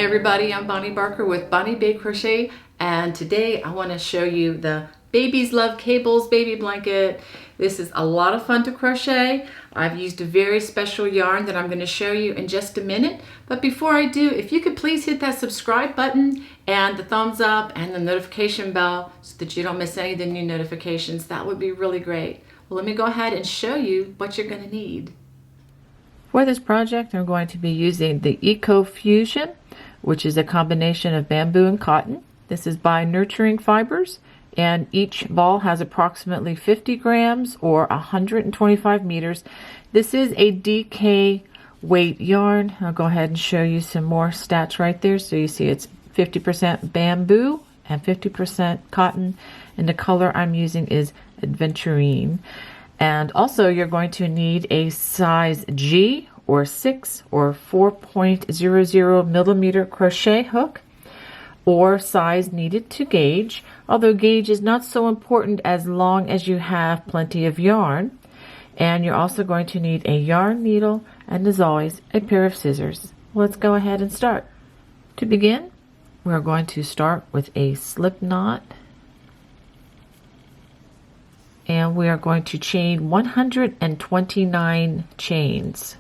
everybody, I'm Bonnie Barker with Bonnie Bay Crochet, and today I want to show you the Babies Love Cables baby blanket. This is a lot of fun to crochet. I've used a very special yarn that I'm going to show you in just a minute, but before I do, if you could please hit that subscribe button and the thumbs up and the notification bell so that you don't miss any of the new notifications, that would be really great. Well, let me go ahead and show you what you're going to need. For this project, I'm going to be using the Eco Fusion, which is a combination of bamboo and cotton. This is by Nurturing Fibers, and each ball has approximately 50 grams or 125 meters. This is a DK weight yarn. I'll go ahead and show you some more stats right there. So you see it's 50% bamboo and 50% cotton, and the color I'm using is Adventurine. And also you're going to need a size G or 6 or 4.00 millimeter crochet hook, or size needed to gauge, although gauge is not so important as long as you have plenty of yarn. And you're also going to need a yarn needle and, as always, a pair of scissors. Let's go ahead and start. To begin, we're going to start with a slip knot, and we are going to chain 129 chains.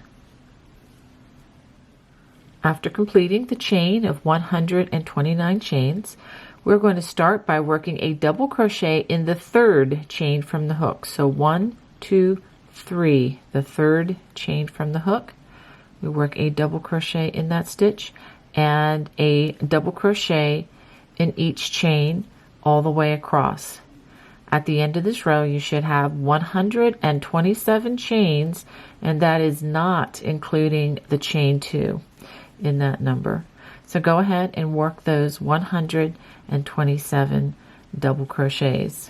After completing the chain of 129 chains, we're going to start by working a double crochet in the third chain from the hook. So 1, 2, 3, the third chain from the hook. We work a double crochet in that stitch and a double crochet in each chain all the way across. At the end of this row, you should have 127 chains, and that is not including the chain 2 in that number. So go ahead and work those 127 double crochets.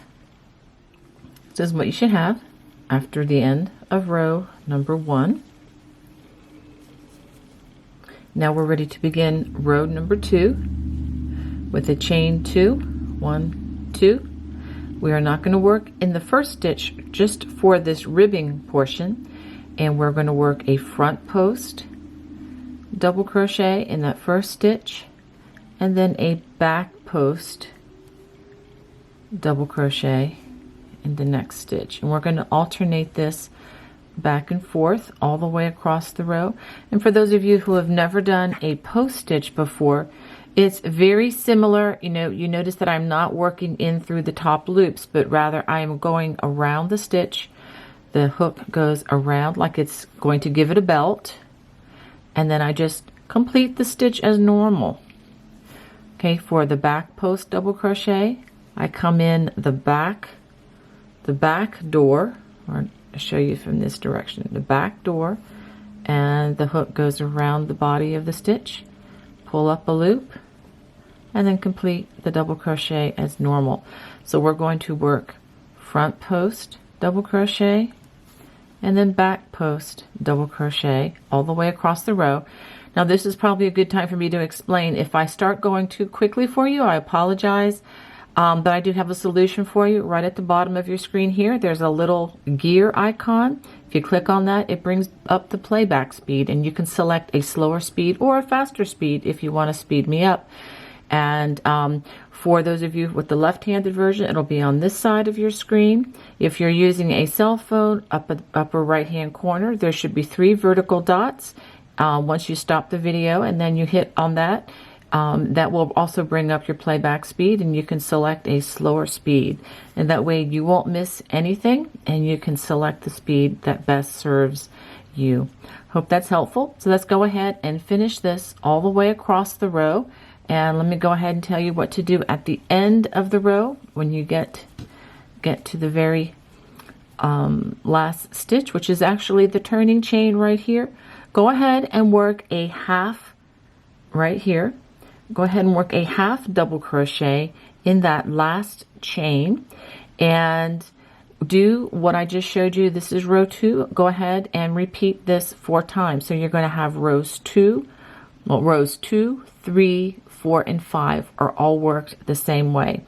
This is what you should have after the end of row number 1. Now we're ready to begin row number 2 with a chain 2, 1, 2. We are not going to work in the first stitch just for this ribbing portion, and we're going to work a front post double crochet in that first stitch, and then a back post double crochet in the next stitch. And we're going to alternate this back and forth all the way across the row. And for those of you who have never done a post stitch before, it's very similar. You notice that I'm not working in through the top loops, but rather I am going around the stitch. The hook goes around like it's going to give it a belt, and then I just complete the stitch as normal. Okay, for the back post double crochet, I come in the back door, or I'll show you from this direction, the back door, and the hook goes around the body of the stitch, pull up a loop, and then complete the double crochet as normal. So we're going to work front post double crochet and then back post double crochet all the way across the row. Now this is probably a good time for me to explain. If I start going too quickly for you, I apologize, but I do have a solution for you. Right at the bottom of your screen here, there's a little gear icon. If you click on that, it brings up the playback speed, and you can select a slower speed or a faster speed if you want to speed me up. And for those of you with the left-handed version, it'll be on this side of your screen. If you're using a cell phone, upper right-hand corner, there should be 3 vertical dots. Once you stop the video and then you hit on that, that will also bring up your playback speed, and you can select a slower speed. And that way you won't miss anything, and you can select the speed that best serves you. Hope that's helpful. So let's go ahead and finish this all the way across the row. And let me go ahead and tell you what to do at the end of the row when you get to the very last stitch, which is actually the turning chain right here. Go ahead and work a half right here. Go ahead and work a half double crochet in that last chain and do what I just showed you. This is row 2. Go ahead and repeat this 4 times. So you're going to have rows 2, 3, 4, and 5 are all worked the same way.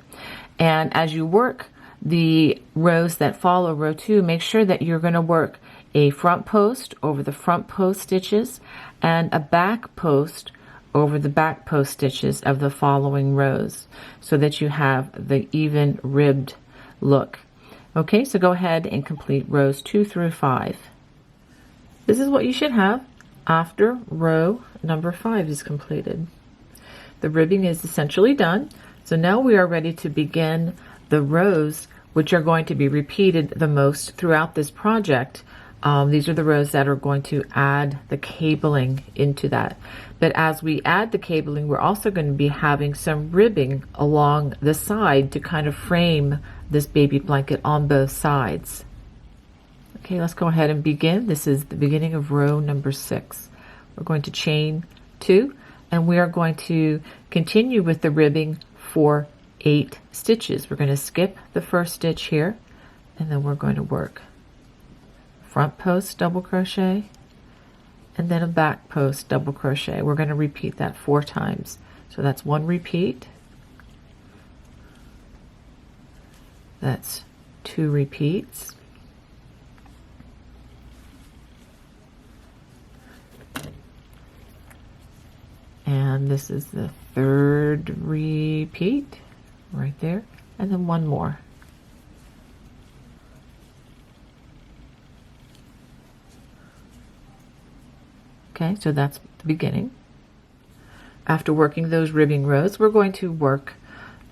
And as you work the rows that follow row 2, make sure that you're going to work a front post over the front post stitches and a back post over the back post stitches of the following rows so that you have the even ribbed look. Okay, so go ahead and complete rows 2 through 5. This is what you should have after row number 5 is completed. The ribbing is essentially done. So now we are ready to begin the rows which are going to be repeated the most throughout this project. These are the rows that are going to add the cabling into that. But as we add the cabling, we're also going to be having some ribbing along the side to kind of frame this baby blanket on both sides. Okay, let's go ahead and begin. This is the beginning of row number 6. We're going to chain 2, and we are going to continue with the ribbing for 8 stitches. We're going to skip the first stitch here, and then we're going to work front post double crochet and then a back post double crochet. We're going to repeat that 4 times. So that's 1 repeat, that's 2 repeats, and this is the 3rd repeat right there, and then 1 more. Okay, so that's the beginning. After working those ribbing rows, we're going to work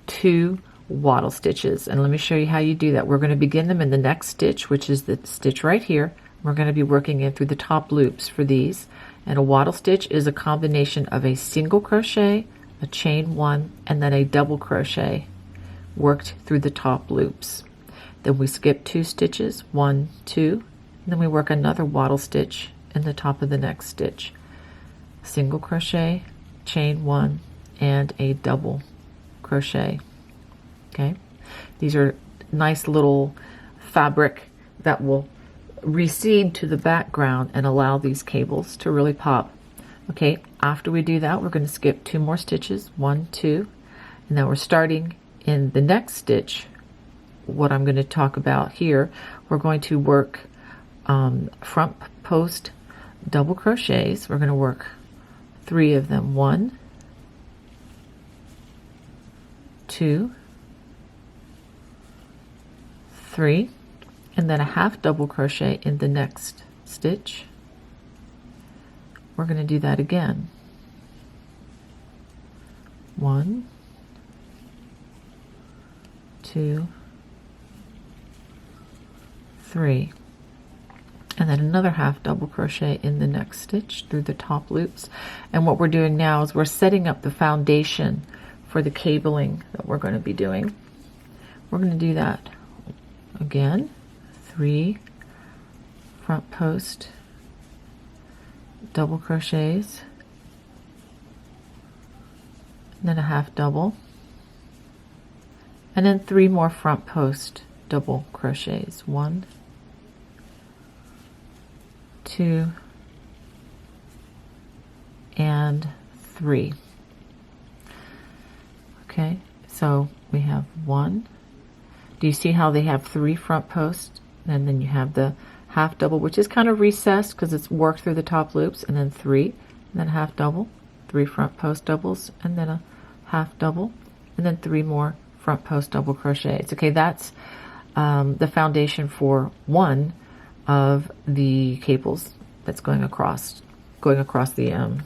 2 wattle stitches, and let me show you how you do that. We're going to begin them in the next stitch, which is the stitch right here. We're going to be working in through the top loops for these, and a wattle stitch is a combination of a single crochet, a chain 1, and then a double crochet worked through the top loops. Then we skip 2 stitches, 1, 2, and then we work another wattle stitch in the top of the next stitch, single crochet, chain 1, and a double crochet. Okay, these are nice little fabric that will recede to the background and allow these cables to really pop. Okay, after we do that, we're going to skip 2 more stitches, 1, 2, and then we're starting in the next stitch. What I'm going to talk about here, we're going to work front post double crochets. We're going to work 3 of them, 1, 2, 3, and then a half double crochet in the next stitch. We're going to do that again, 1, 2, 3, and then another half double crochet in the next stitch through the top loops. And what we're doing now is we're setting up the foundation for the cabling that we're going to be doing. We're going to do that again, 3 front post double crochets, and then a half double, and then 3 more front post double crochets, 1, 2, and 3. Okay, so we have 1. Do you see how they have 3 front posts, and then you have the half double, which is kind of recessed because it's worked through the top loops, and then 3, and then half double, 3 front post doubles, and then a half double, and then 3 more front post double crochets. Okay, that's the foundation for 1 of the cables that's going across the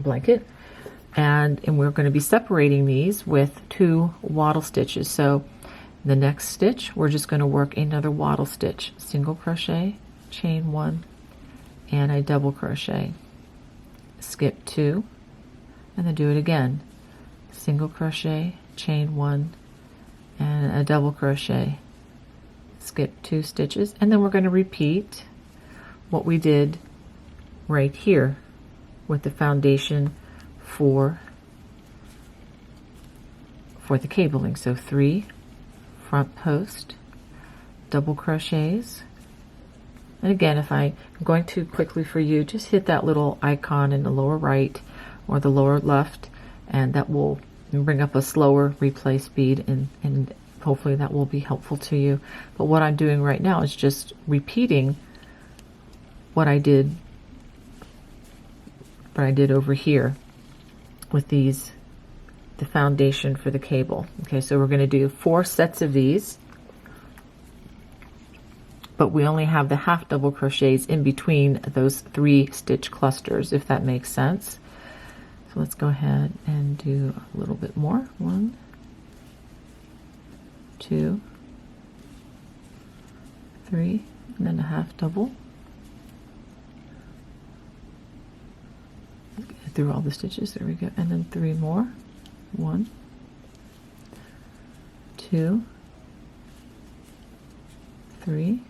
blanket, and we're going to be separating these with 2 wattle stitches. So the next stitch, we're just going to work another wattle stitch, single crochet, chain 1, and a double crochet, skip 2, and then do it again, single crochet, chain 1, and a double crochet, skip 2 stitches, and then we're going to repeat what we did right here with the foundation for the cabling. So 3 front post double crochets, and again, if I'm going too quickly for you, just hit that little icon in the lower right or the lower left, and that will bring up a slower replay speed, and hopefully that will be helpful to you. But what I'm doing right now is just repeating what I did over here with these, the foundation for the cable. Okay, so we're going to do 4 sets of these, but we only have the half double crochets in between those 3 stitch clusters, if that makes sense. So let's go ahead and do a little bit more. 1, 2, 3, and then a half double. Get through all the stitches, there we go, and then 3 more. 1, 2, 3.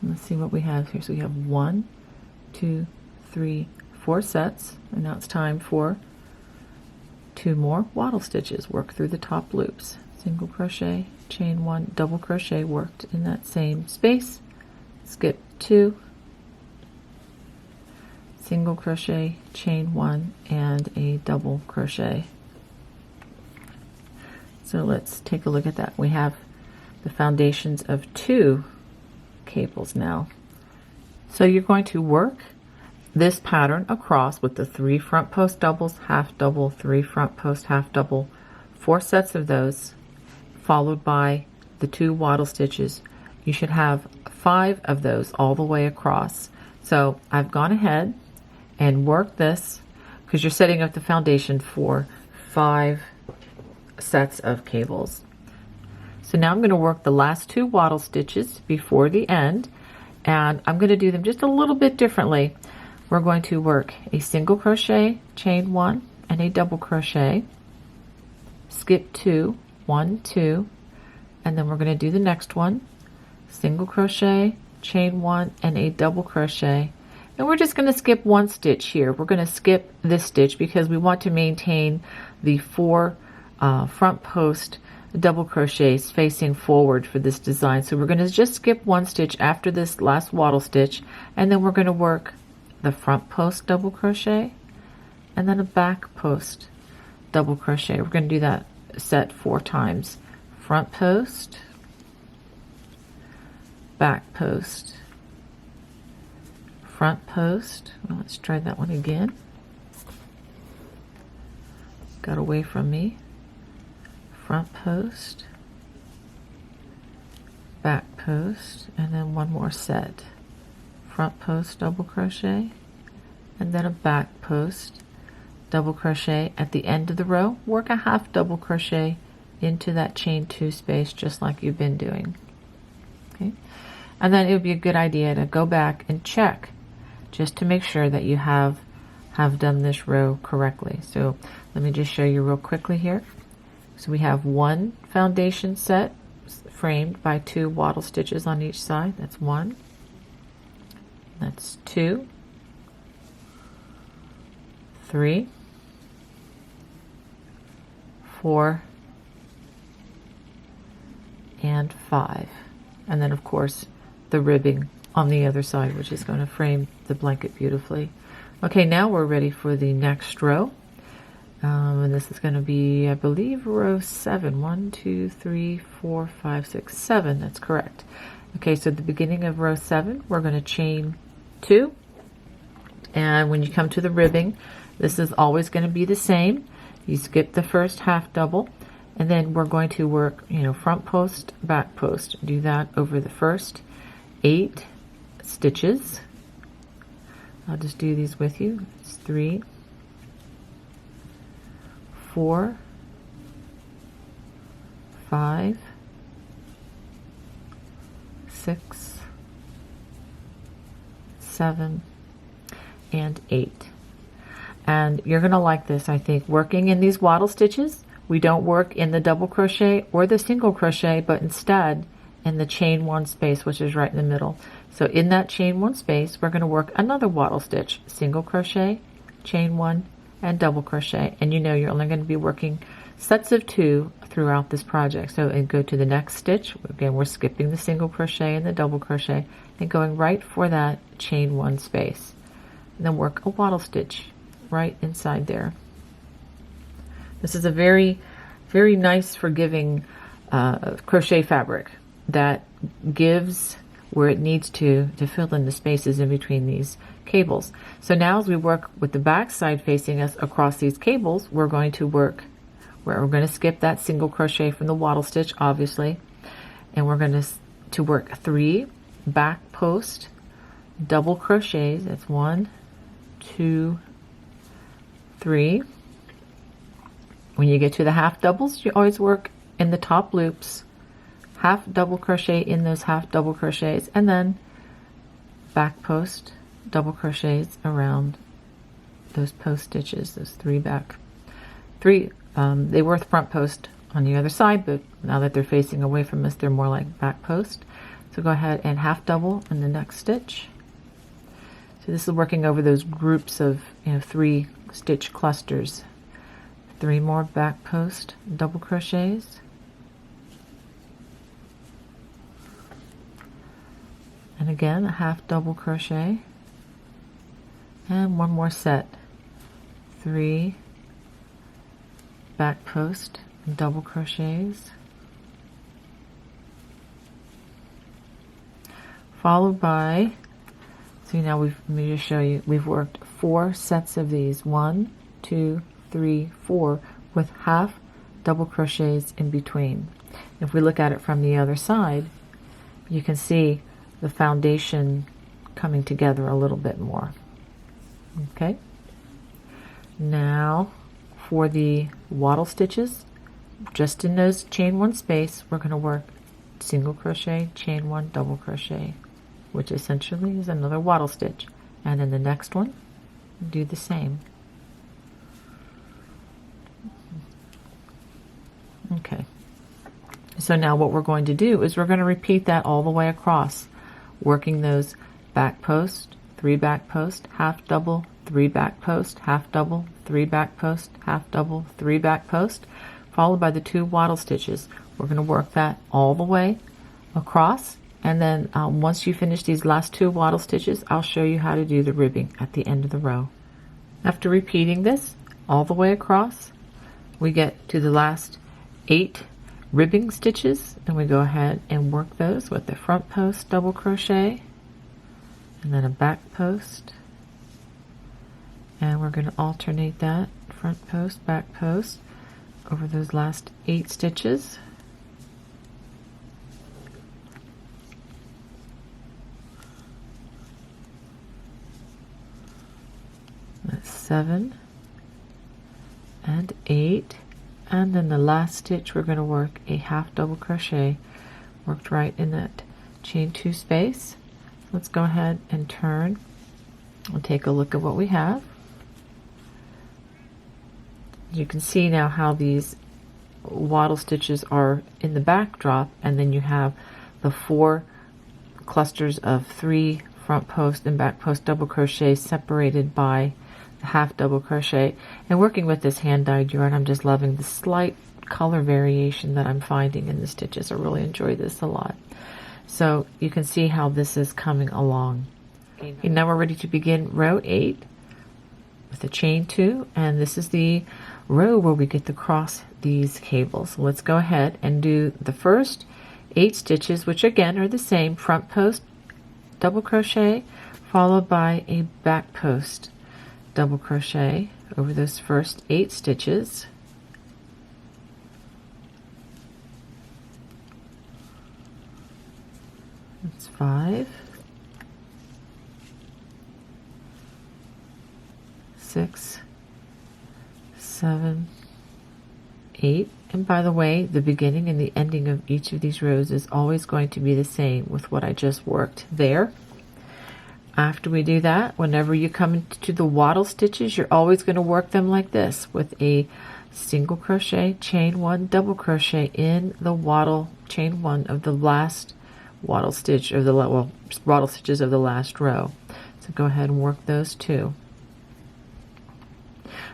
Let's see what we have here. So we have 1, 2, 3, 4 sets, and now it's time for 2 more wattle stitches. Work through the top loops. Single crochet, chain 1, double crochet worked in that same space. Skip 2, single crochet, chain 1, and a double crochet. So let's take a look at that. We have the foundations of 2 cables now. So you're going to work this pattern across with the 3 front post doubles, half double, 3 front post, half double, 4 sets of those, followed by the 2 wattle stitches. You should have 5 of those all the way across. So I've gone ahead and worked this because you're setting up the foundation for 5 sets of cables. So now I'm going to work the last 2 wattle stitches before the end, and I'm going to do them just a little bit differently. We're going to work a single crochet, chain 1, and a double crochet, skip 2, 1, 2, and then we're going to do the next one, single crochet, chain 1, and a double crochet. And we're just going to skip 1 stitch here. We're going to skip this stitch because we want to maintain the 4 front post double crochets facing forward for this design. So we're going to just skip 1 stitch after this last wattle stitch, and then we're going to work the front post double crochet and then a back post double crochet. We're going to do that set 4 times. Front post, back post, front post. Well, let's try that one again. Got away from me. Front post, back post, and then 1 more set. Front post double crochet, and then a back post double crochet at the end of the row. Work a half double crochet into that chain 2 space just like you've been doing. Okay, and then it would be a good idea to go back and check just to make sure that you have done this row correctly. So let me just show you real quickly here. So we have 1 foundation set framed by 2 wattle stitches on each side. That's 1. That's 2, 3, 4, and 5. And then of course the ribbing on the other side, which is going to frame the blanket beautifully. Okay, now we're ready for the next row. And this is going to be, I believe, row 7. 1, 2, 3, 4, 5, 6, 7. That's correct. Okay, so at the beginning of row 7, we're going to chain 2. And when you come to the ribbing, this is always going to be the same. You skip the first half double, and then we're going to work, front post, back post. Do that over the first 8 stitches. I'll just do these with you. It's 3, 4, 5, 6, 7, and 8. And you're going to like this, I think. Working in these wattle stitches, we don't work in the double crochet or the single crochet, but instead in the chain 1 space, which is right in the middle. So in that chain 1 space, we're going to work another wattle stitch, single crochet, chain 1, and double crochet. And you're only going to be working sets of 2 throughout this project. So and go to the next stitch. Again, we're skipping the single crochet and the double crochet and going right for that chain 1 space. And then work a wattle stitch right inside there. This is a very, very nice, forgiving crochet fabric that gives where it needs to fill in the spaces in between these cables. So now as we work with the back side facing us across these cables, we're going to skip that single crochet from the wattle stitch, obviously, and we're going to work 3 back post double crochets. That's 1, 2, 3. When you get to the half doubles, you always work in the top loops, half double crochet in those half double crochets, and then back post double crochets around those post stitches, those 3 back. They were front post on the other side, but now that they're facing away from us, they're more like back post. So go ahead and half double in the next stitch. So this is working over those groups of 3 stitch clusters. 3 more back post double crochets. And again, a half double crochet. And 1 more set. 3 back post double crochets. Followed by, see now let me just show you, we've worked 4 sets of these. 1, 2, 3, 4 with half double crochets in between. If we look at it from the other side, you can see the foundation coming together a little bit more. Okay, now for the wattle stitches, just in those chain 1 space, we're going to work single crochet, chain 1, double crochet, which essentially is another wattle stitch, and then the next one do the same. Okay, so now what we're going to do is we're going to repeat that all the way across, working those back post, 3 back post, half double, 3 back post, half double, 3 back post, half double, 3 back post, followed by the 2 wattle stitches. We're going to work that all the way across, and then once you finish these last 2 wattle stitches, I'll show you how to do the ribbing at the end of the row. After repeating this all the way across, we get to the last 8 ribbing stitches, and we go ahead and work those with the front post double crochet and then a back post, and we're going to alternate that front post, back post over those last 8 stitches. That's 7 and 8. And then the last stitch, we're going to work a half double crochet, worked right in that chain 2 space. Let's go ahead and turn and take a look at what we have. You can see now how these wattle stitches are in the backdrop, and then you have the 4 clusters of 3 front post and back post double crochet separated by half double crochet. And working with this hand dyed yarn, I'm just loving the slight color variation that I'm finding in the stitches. I really enjoy this a lot. So you can see how this is coming along. Okay, now we're ready to begin row 8 with a chain 2, and this is the row where we get to cross these cables. So let's go ahead and do the first 8 stitches, which again are the same: front post double crochet followed by a back post double crochet over those first 8 stitches. That's 5, 6, 7, 8. And by the way, the beginning and the ending of each of these rows is always going to be the same with what I just worked there. After we do that, whenever you come into the wattle stitches, you're always going to work them like this, with a single crochet, chain 1, double crochet in the wattle, chain 1 of the last wattle stitch of the wattle stitches of the last row. So go ahead and work those 2.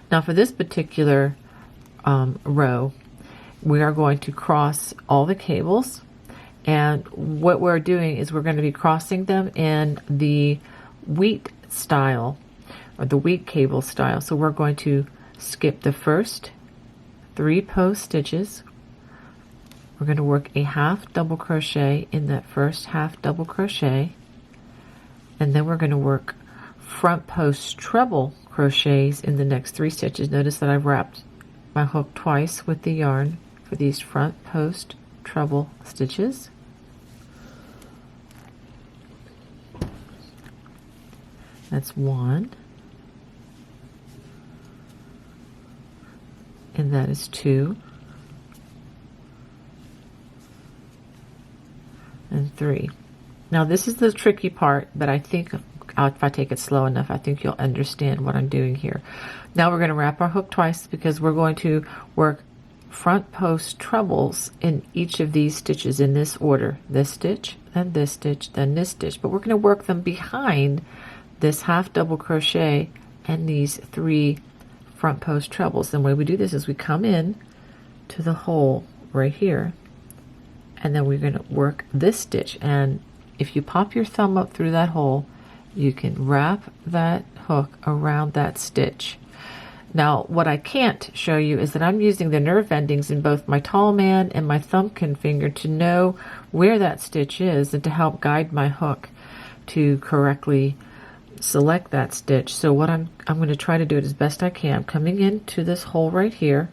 Now for this particular row, we are going to cross all the cables, and what we're doing is we're going to be crossing them in the wheat style, or the wheat cable style. So we're going to skip the first 3 post stitches, we're going to work a half double crochet in that first half double crochet, and then we're going to work front post treble crochets in the next 3 stitches. Notice that I've wrapped my hook twice with the yarn for these front post treble stitches. That's 1, and that is 2, and 3. Now this is the tricky part, but I think if I take it slow enough, I think you'll understand what I'm doing here. Now we're going to wrap our hook twice because we're going to work front post trebles in each of these stitches in this order. This stitch, then this stitch, then this stitch. But we're going to work them behind this half double crochet and these 3 front post trebles. The way we do this is we come in to the hole right here, and then we're going to work this stitch, and if you pop your thumb up through that hole, you can wrap that hook around that stitch. Now what I can't show you is that I'm using the nerve endings in both my tall man and my thumbkin finger to know where that stitch is and to help guide my hook to correctly select that stitch. So what I'm going to try to do it as best I can, coming into this hole right here,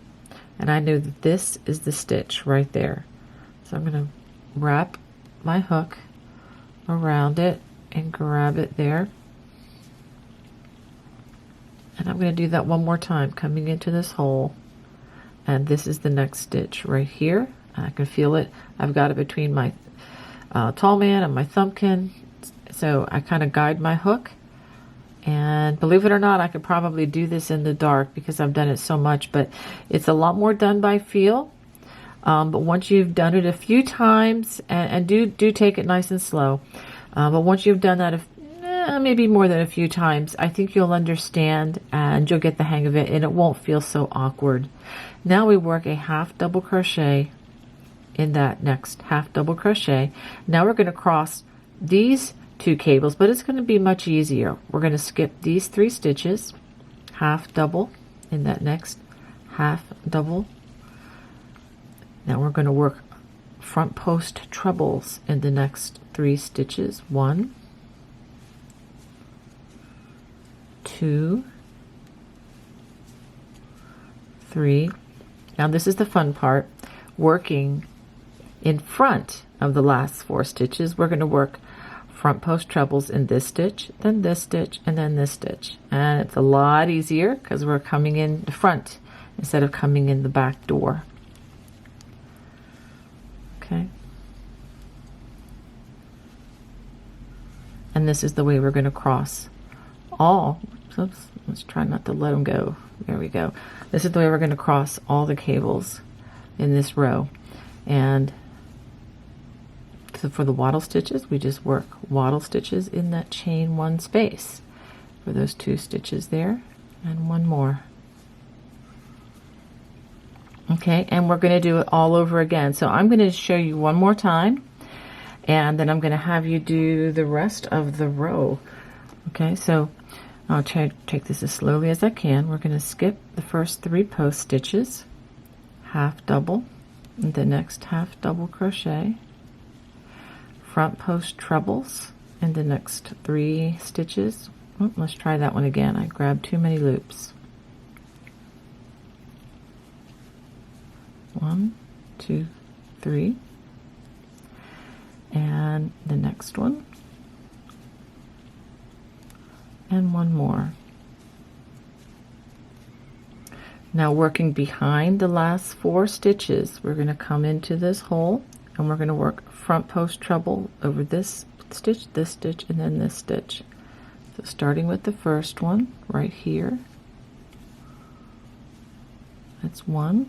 and I know that this is the stitch right there. So I'm going to wrap my hook around it and grab it there. And I'm going to do that one more time, coming into this hole, and this is the next stitch right here. I can feel it. I've got it between my tall man and my thumbkin, so I kind of guide my hook. And believe it or not, I could probably do this in the dark because I've done it so much, but it's a lot more done by feel. But once you've done it a few times, and do take it nice and slow, but once you've done that maybe more than a few times, I think you'll understand and you'll get the hang of it, and it won't feel so awkward. Now we work a half double crochet in that next half double crochet. Now we're going to cross these 2 cables, but it's going to be much easier. We're going to skip these 3 stitches, half double in that next half double. Now we're going to work front post trebles in the next 3 stitches. 1, 2, 3. Now this is the fun part, working in front of the last 4 stitches. We're going to work front post trebles in this stitch, then this stitch, and then this stitch. And it's a lot easier because we're coming in the front instead of coming in the back door. Okay. And this is the way we're going to cross all, oops, let's try not to let them go. There we go. This is the way we're going to cross all the cables in this row. And so for the wattle stitches, we just work wattle stitches in that chain 1 space for those 2 stitches there, and 1 more. Okay, and we're going to do it all over again. So I'm going to show you one more time, and then I'm going to have you do the rest of the row. Okay, so I'll try to take this as slowly as I can. We're going to skip the first 3 post stitches, half double, and the next half double crochet, front post trebles in the next 3 stitches. Oh, let's try that one again. I grabbed too many loops. 1, 2, 3, and the next one, and 1 more. Now working behind the last 4 stitches, we're going to come into this hole, and we're going to work front post treble over this stitch, and then this stitch. So starting with the first one right here, that's 1,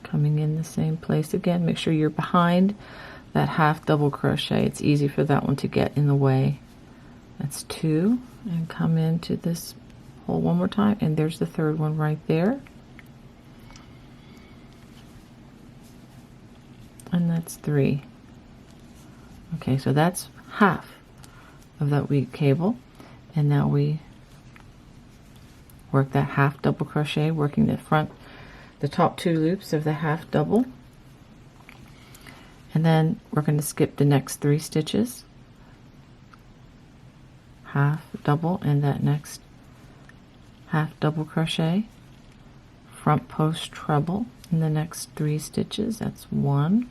coming in the same place again. Make sure you're behind that half double crochet. It's easy for that one to get in the way. That's 2, and come into this hole one more time, and there's the 3rd one right there, and that's 3. Okay, so that's half of that wheat cable, and now we work that half double crochet, working the top 2 loops of the half double, And then we're going to skip the next 3 stitches, half double in that next half double crochet, front post treble in the next 3 stitches. That's 1,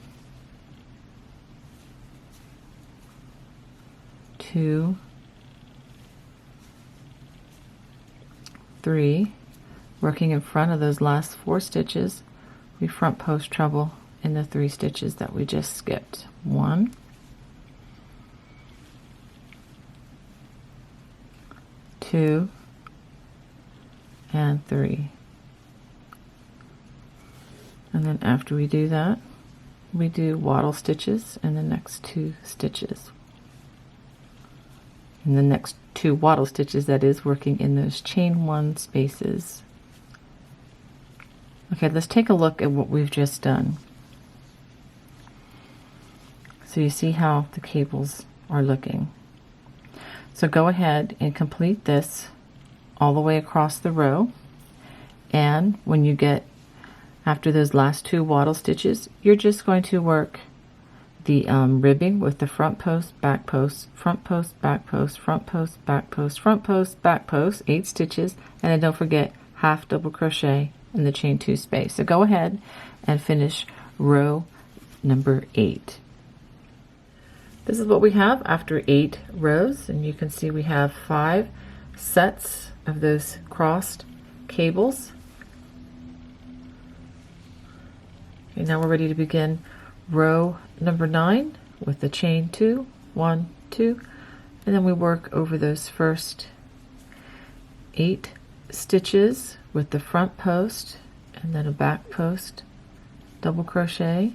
2, 3. Working in front of those last 4 stitches, we front post treble in the 3 stitches that we just skipped. 1, 2, and 3. And then after we do that, we do wattle stitches in the next 2 stitches. In the next 2 wattle stitches, that is, working in those chain 1 spaces. Okay, let's take a look at what we've just done. So you see how the cables are looking. So go ahead and complete this all the way across the row, and when you get after those last 2 wattle stitches, you're just going to work the ribbing with the front post, back post, front post, back post, front post, back post, front post, back post, 8 stitches, and then don't forget half double crochet in the chain 2 space. So go ahead and finish row number 8. This is what we have after 8 rows, and you can see we have 5 sets of those crossed cables. Okay, now we're ready to begin row number 9 with the chain 2, 1, 2, and then we work over those first 8 stitches with the front post and then a back post double crochet.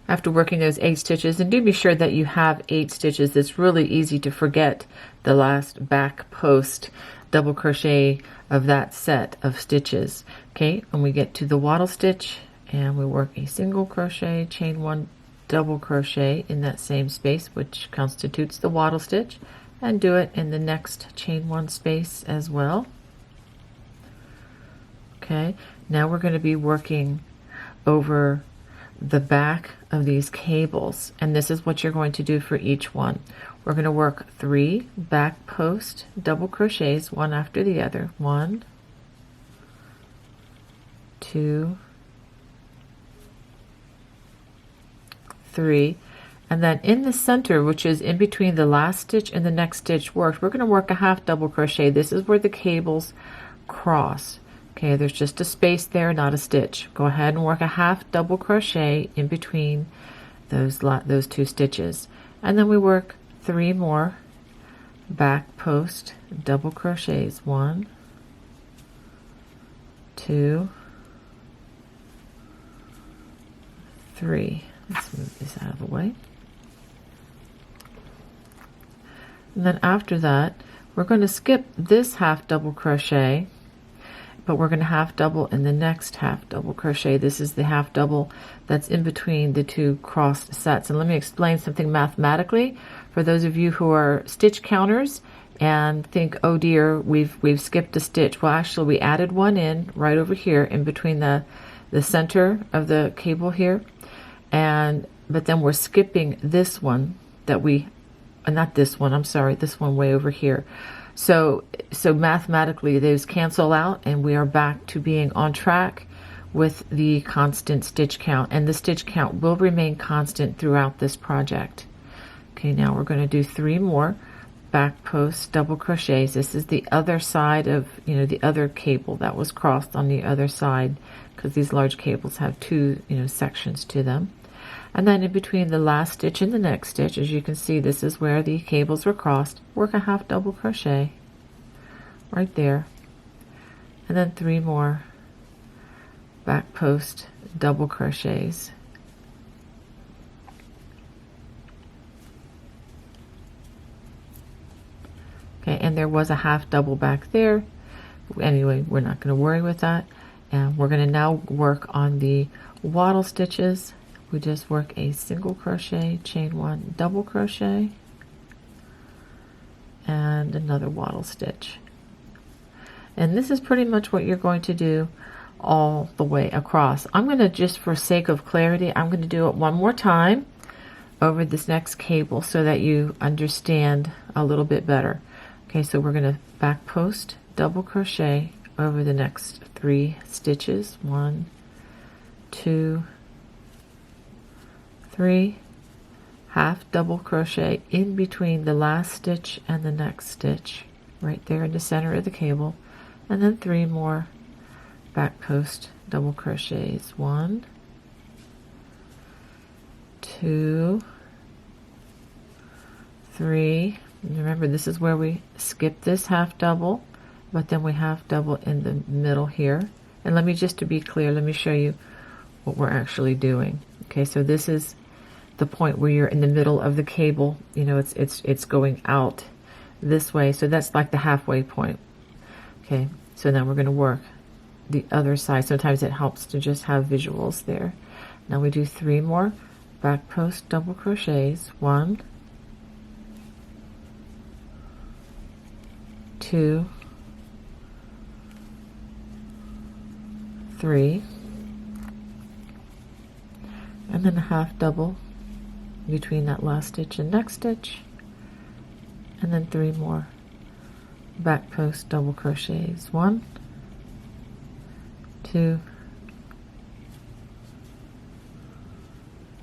After working those 8 stitches, and do be sure that you have 8 stitches, it's really easy to forget the last back post double crochet of that set of stitches. Okay, when we get to the wattle stitch, and we work a single crochet, chain 1, double crochet in that same space, which constitutes the wattle stitch, and do it in the next chain 1 space as well. Okay, now we're going to be working over the back of these cables, and this is what you're going to do for each one. We're going to work 3 back post double crochets, one after the other. 1, 2, 3, and then in the center, which is in between the last stitch and the next stitch worked, we're going to work a half double crochet. This is where the cables cross. Okay, there's just a space there, not a stitch. Go ahead and work a half double crochet in between those 2 stitches, and then we work 3 more back post double crochets. 1, 2, 3. Let's move this out of the way. And then after that, we're going to skip this half double crochet, but we're going to half double in the next half double crochet. This is the half double that's in between the 2 crossed sets. And let me explain something mathematically for those of you who are stitch counters and think, oh dear, we've skipped a stitch. Well, actually we added one in right over here in between the center of the cable here, but then we're skipping this one that we not this one, I'm sorry, this one way over here. So mathematically those cancel out, and we are back to being on track with the constant stitch count, and the stitch count will remain constant throughout this project. Okay, now we're going to do 3 more back post double crochets. This is the other side of, the other cable that was crossed on the other side, because these large cables have 2, sections to them. And then in between the last stitch and the next stitch, as you can see, this is where the cables were crossed. Work a half double crochet right there, and then 3 more back post double crochets. Okay, and there was a half double back there. Anyway, we're not going to worry with that, and we're going to now work on the wattle stitches. We just work a single crochet, chain 1, double crochet, and another wattle stitch. And this is pretty much what you're going to do all the way across. I'm going to, just for sake of clarity, I'm going to do it one more time over this next cable so that you understand a little bit better. Okay, so we're going to back post, double crochet over the next 3 stitches. 1, 2, 3, half double crochet in between the last stitch and the next stitch, right there in the center of the cable, and then 3 more back post double crochets. 1, 2, 3. And remember, this is where we skip this half double, but then we half double in the middle here. And let me, just to be clear, let me show you what we're actually doing. Okay, so this is the point where you're in the middle of the cable. You know, it's going out this way, so that's like the halfway point. Okay, so then we're going to work the other side. Sometimes it helps to just have visuals there. Now we do 3 more back post double crochets. 1, 2, 3, and then a half double between that last stitch and next stitch, and then 3 more back post double crochets. 1, 2,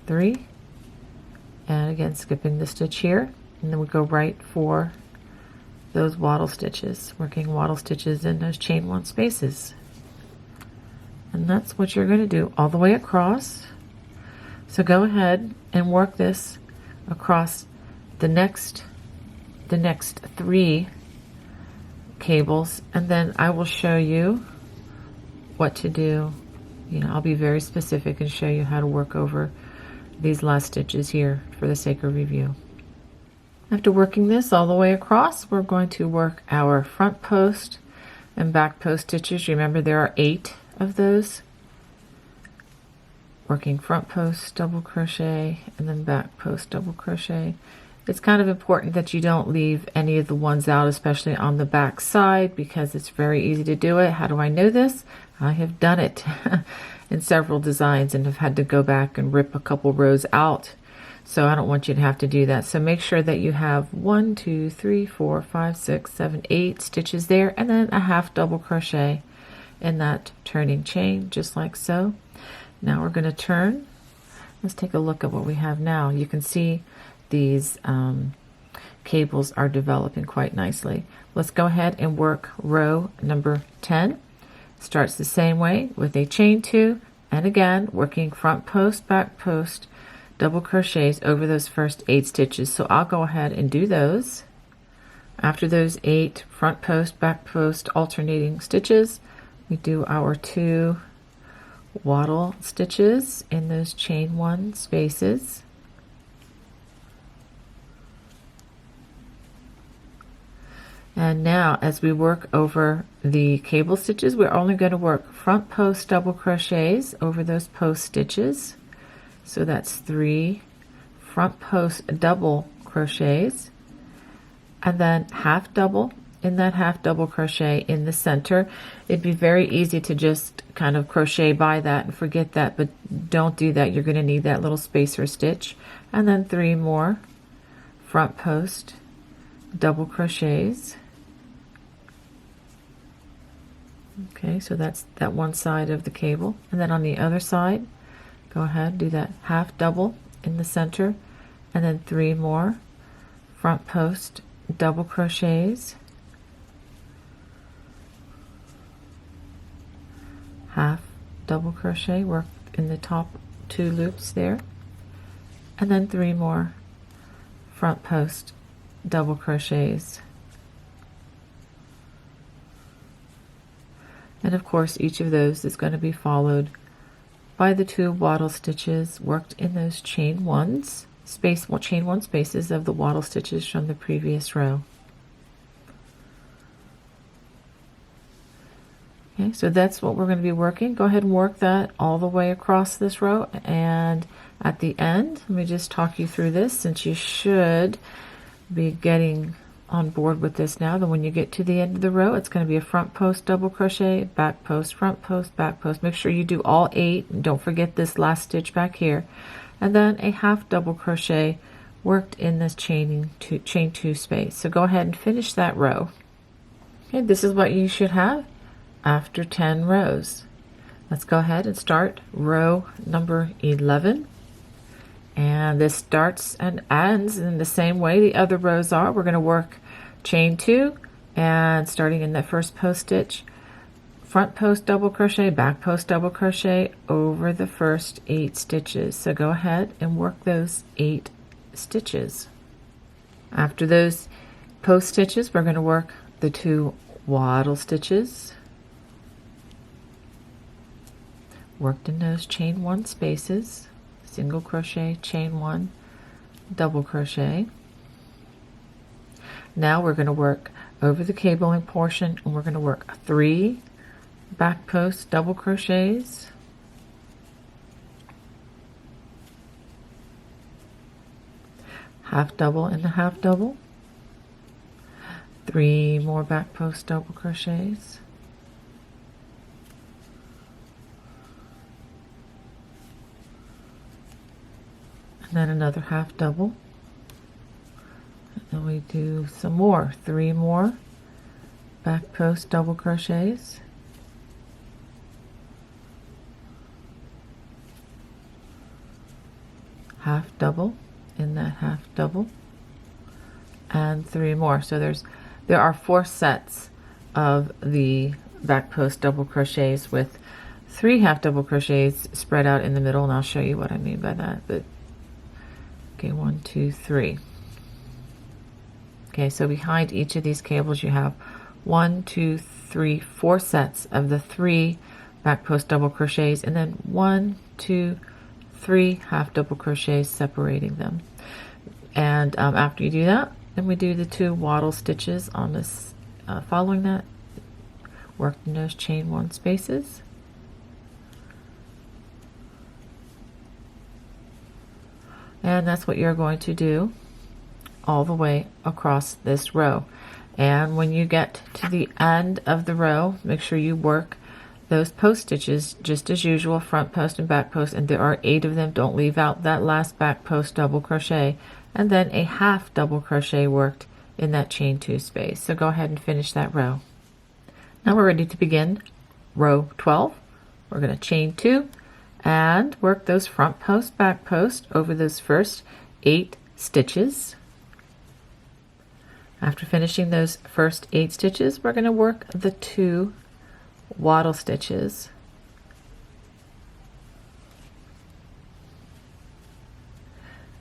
3, and again skipping the stitch here, and then we go right for those wattle stitches, working wattle stitches in those chain 1 spaces. And that's what you're going to do all the way across. So go ahead and work this across the next 3 cables, and then I will show you what to do. You know, I'll be very specific and show you how to work over these last stitches here for the sake of review. After working this all the way across, we're going to work our front post and back post stitches. Remember, there are 8 of those. Working front post double crochet and then back post double crochet. It's kind of important that you don't leave any of the ones out, especially on the back side, because it's very easy to do it. How do I know this? I have done it in several designs and have had to go back and rip a couple rows out. So I don't want you to have to do that. So make sure that you have 1, 2, 3, 4, 5, 6, 7, 8 stitches there, and then a half double crochet in that turning chain, just like so. Now we're going to turn. Let's take a look at what we have now. You can see these cables are developing quite nicely. Let's go ahead and work row number 10. Starts the same way with a chain 2, and again working front post, back post, double crochets over those first 8 stitches. So I'll go ahead and do those. After those 8 front post, back post alternating stitches, we do our 2 wattle stitches in those chain 1 spaces. And now as we work over the cable stitches, we're only going to work front post double crochets over those post stitches. So that's 3 front post double crochets, and then half double in that half double crochet in the center. It'd be very easy to just kind of crochet by that and forget that, but don't do that. You're going to need that little spacer stitch, and then 3 more front post double crochets. Okay, so that's that one side of the cable, and then on the other side, go ahead, do that half double in the center, and then 3 more front post double crochets, half double crochet, work in the top 2 loops there, and then 3 more front post double crochets. And of course, each of those is going to be followed by the 2 wattle stitches worked in those chain 1s, chain 1 spaces of the wattle stitches from the previous row. Okay, so that's what we're going to be working. Go ahead and work that all the way across this row, and at the end, let me just talk you through this, since you should be getting on board with this now, then when you get to the end of the row, it's going to be a front post double crochet, back post, front post, back post. Make sure you do all 8, and don't forget this last stitch back here, and then a half double crochet worked in this chain 2 space. So go ahead and finish that row. Okay, this is what you should have after 10 rows. Let's go ahead and start row number 11. And this starts and ends in the same way the other rows are. We're going to work chain 2, and starting in the first post stitch, front post double crochet, back post double crochet over the first 8 stitches. So go ahead and work those 8 stitches. After those post stitches, we're going to work the 2 wattle stitches worked in those chain 1 spaces. Single crochet, chain 1, double crochet. Now we're going to work over the cabling portion, and we're going to work 3 back post double crochets, half double and a half double, 3 more back post double crochets, and then another half double, and then we do some more, 3 more back post double crochets, half double in that half double, and 3 more. So there are 4 sets of the back post double crochets with 3 half double crochets spread out in the middle, and I'll show you what I mean by that. But okay, 1, 2, 3. Okay, so behind each of these cables you have 1, 2, 3, 4 sets of the 3 back post double crochets, and then 1, 2, 3 half double crochets separating them. And after you do that, then we do the 2 wattle stitches on this. Following that, worked in those chain 1 spaces. And that's what you're going to do all the way across this row. And when you get to the end of the row, make sure you work those post stitches just as usual, front post and back post, and there are 8 of them. Don't leave out that last back post double crochet, and then a half double crochet worked in that chain 2 space. So go ahead and finish that row. Now we're ready to begin row 12. We're going to chain 2 and work those front post, back post over those first 8 stitches. After finishing those first 8 stitches, we're going to work the 2 wattle stitches.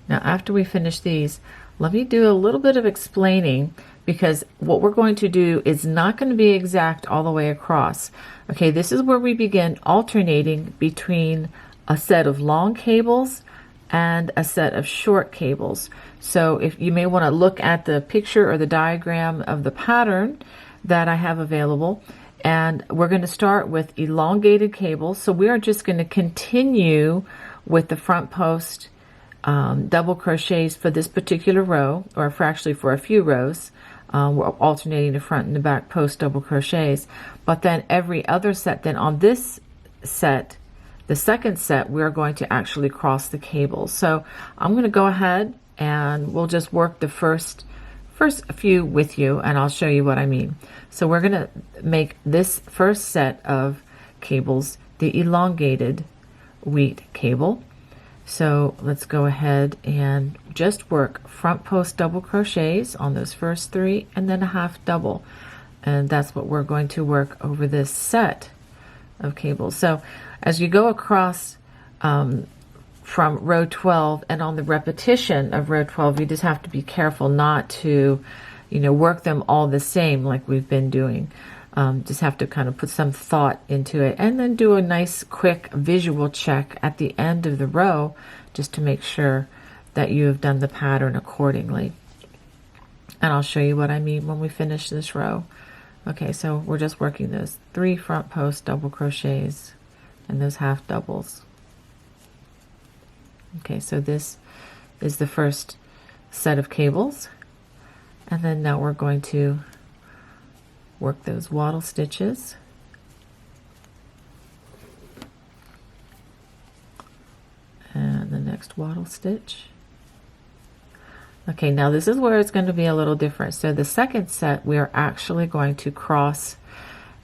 Now after we finish these, let me do a little bit of explaining, because what we're going to do is not going to be exact all the way across. Okay, this is where we begin alternating between a set of long cables and a set of short cables. So if you may want to look at the picture or the diagram of the pattern that I have available, and we're going to start with elongated cables. So we are just going to continue with the front post double crochets for this particular row, or for actually for a few rows. We're alternating the front and the back post double crochets, but then every other set, then on this set, the second set, we're going to actually cross the cables. So I'm going to go ahead and we'll just work the first few with you, and I'll show you what I mean. So we're going to make this first set of cables the elongated wheat cable. So let's go ahead and just work front post double crochets on those first 3, and then a half double, and that's what we're going to work over this set of cables. So as you go across from row 12, and on the repetition of row 12, you just have to be careful not to, work them all the same like we've been doing. Just have to kind of put some thought into it, and then do a nice quick visual check at the end of the row just to make sure that you have done the pattern accordingly. And I'll show you what I mean when we finish this row. Okay, so we're just working those 3 front post double crochets and those half doubles. Okay, so this is the first set of cables, And then now we're going to work those wattle stitches. And the next wattle stitch. Okay, now this is where it's going to be a little different. So the second set, we are actually going to cross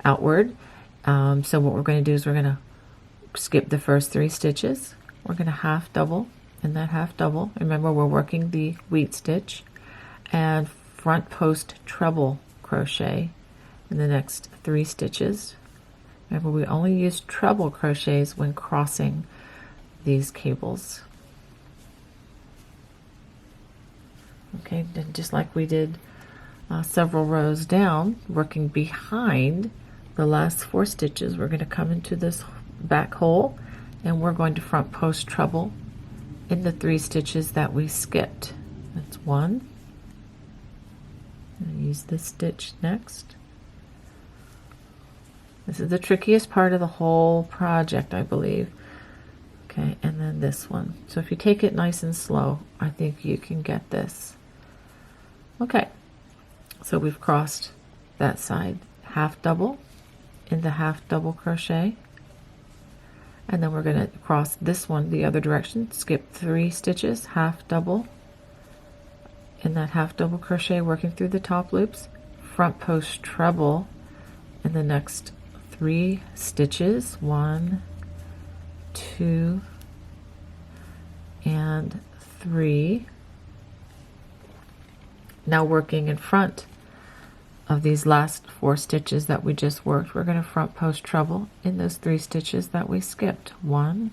outward. So what we're going to do is we're going to skip the first 3 stitches. We're going to half double in that half double. Remember, we're working the wheat stitch, and front post treble crochet in the next 3 stitches. Remember, we only use treble crochets when crossing these cables. Okay, then just like we did several rows down, working behind the last 4 stitches, we're going to come into this back hole, and we're going to front post treble in the 3 stitches that we skipped. That's 1. And use this stitch next. This is the trickiest part of the whole project, I believe. Okay, and then this one. So if you take it nice and slow, I think you can get this. Okay, so we've crossed that side. Half double in the half double crochet, and then we're going to cross this one the other direction, skip 3 stitches, half double in that half double crochet, working through the top loops, front post treble in the next 3 stitches, 1, 2, and 3. Now working in front of these last 4 stitches that we just worked, we're going to front post treble in those 3 stitches that we skipped. 1,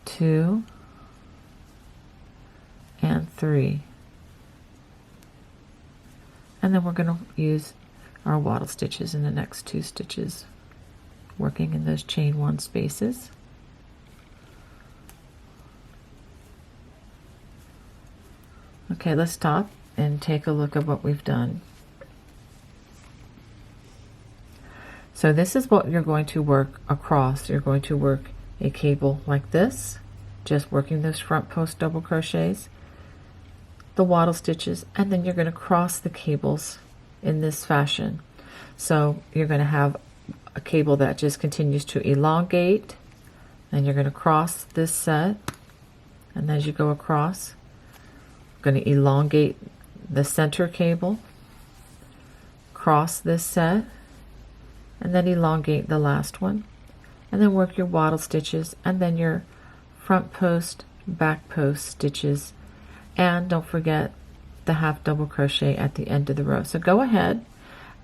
2, and 3. And then we're going to use our wattle stitches in the next 2 stitches, working in those chain 1 spaces. Okay, let's stop and take a look at what we've done. So this is what you're going to work across. You're going to work a cable like this, just working those front post double crochets, the wattle stitches, and then you're going to cross the cables in this fashion. So you're going to have a cable that just continues to elongate, and you're going to cross this set, and as you go across, going to elongate the center cable, cross this set, and then elongate the last one, and then work your wattle stitches, and then your front post, back post stitches, and don't forget the half double crochet at the end of the row. So go ahead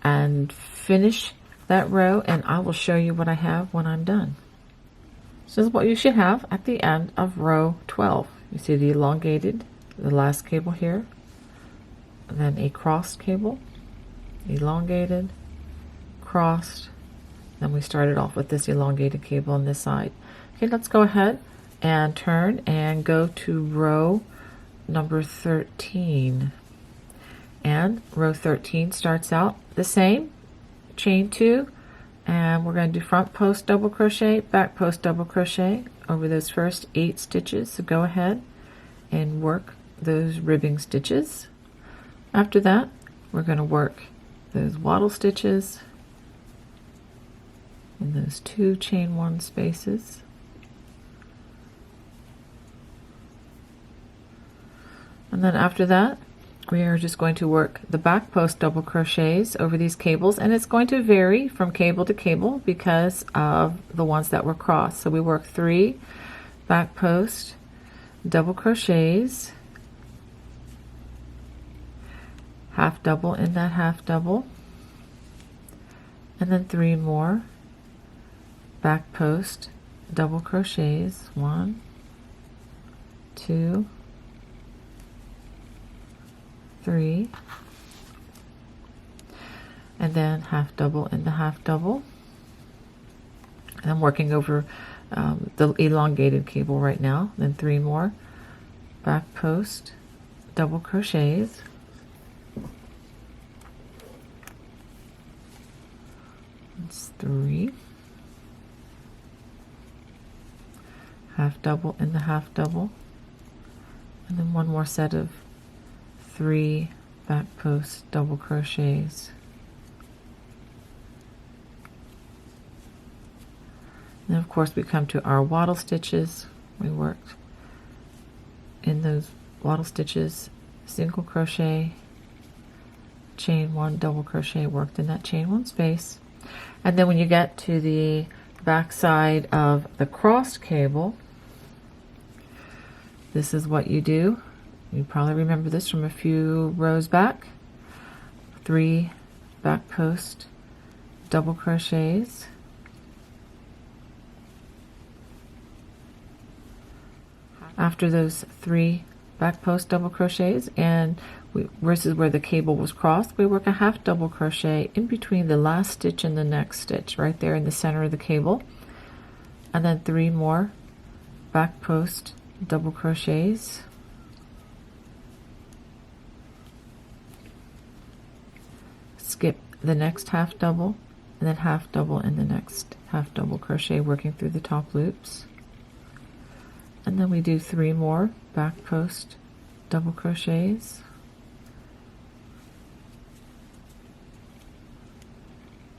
and finish that row, and I will show you what I have when I'm done. So this is what you should have at the end of row 12. You see the elongated, the last cable here, and then a crossed cable, elongated, crossed, then we started off with this elongated cable on this side. Okay, let's go ahead and turn and go to row number 13. And row 13 starts out the same, chain 2, and we're going to do front post double crochet, back post double crochet over those first 8 stitches. So go ahead and work those ribbing stitches. After that, we're going to work those wattle stitches in those 2 chain 1 spaces. And then after that, we are just going to work the back post double crochets over these cables, and it's going to vary from cable to cable because of the ones that were crossed. So we work 3 back post double crochets, half double in that half double, and then 3 more back post double crochets, 1, 2, 3, and then half double in the half double. And I'm working over the elongated cable right now. Then 3 more back post double crochets, that's 3, half double in the half double, and then one more set of 3 back post double crochets. And of course we come to our wattle stitches. We worked in those wattle stitches, single crochet, chain 1, double crochet, worked in that chain 1 space. And then when you get to the back side of the crossed cable, this is what you do. You probably remember this from a few rows back. 3 back post double crochets, after those 3 back post double crochets, and this is where the cable was crossed, we work a half double crochet in between the last stitch and the next stitch, right there in the center of the cable, and then 3 more back post double crochets, skip the next half double, and then half double in the next half double crochet, working through the top loops. And then we do 3 more back post double crochets,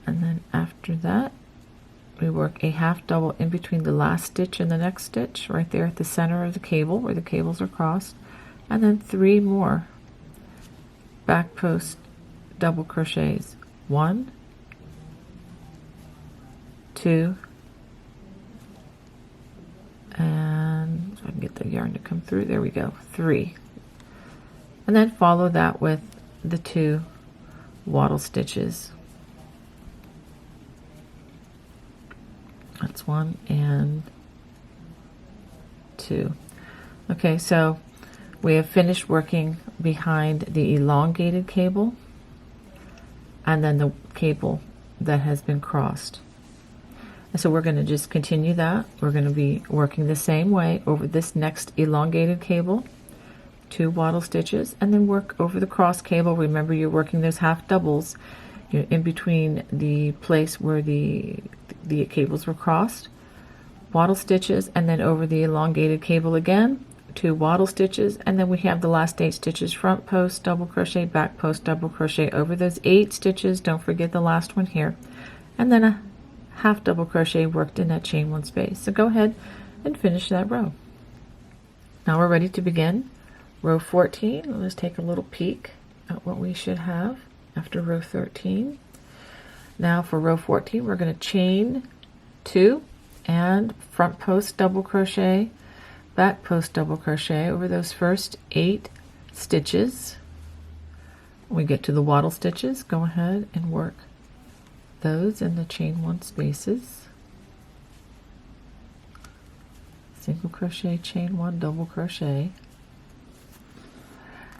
and then after that we work a half double in between the last stitch and the next stitch, right there at the center of the cable where the cables are crossed, and then 3 more back post double crochets, 1, 2, and so I can get the yarn to come through, there we go, 3, and then follow that with the 2 wattle stitches. That's 1 and 2. Okay, so we have finished working behind the elongated cable and then the cable that has been crossed. And so we're going to just continue that. We're going to be working the same way over this next elongated cable, 2 wattle stitches, and then work over the cross cable. Remember, you're working those half doubles, you know, in between the place where the cables were crossed, wattle stitches, and then over the elongated cable again, 2 wattle stitches, and then we have the last 8 stitches, front post double crochet, back post double crochet over those 8 stitches. Don't forget the last one here, and then a half double crochet worked in that chain 1 space. So go ahead and finish that row. Now we're ready to begin row 14. Let's take a little peek at what we should have after row 13. Now for row 14, we're going to chain 2 and front post double crochet, back post double crochet over those first 8 stitches. When we get to the wattle stitches, go ahead and work those in the chain 1 spaces. Single crochet, chain 1, double crochet.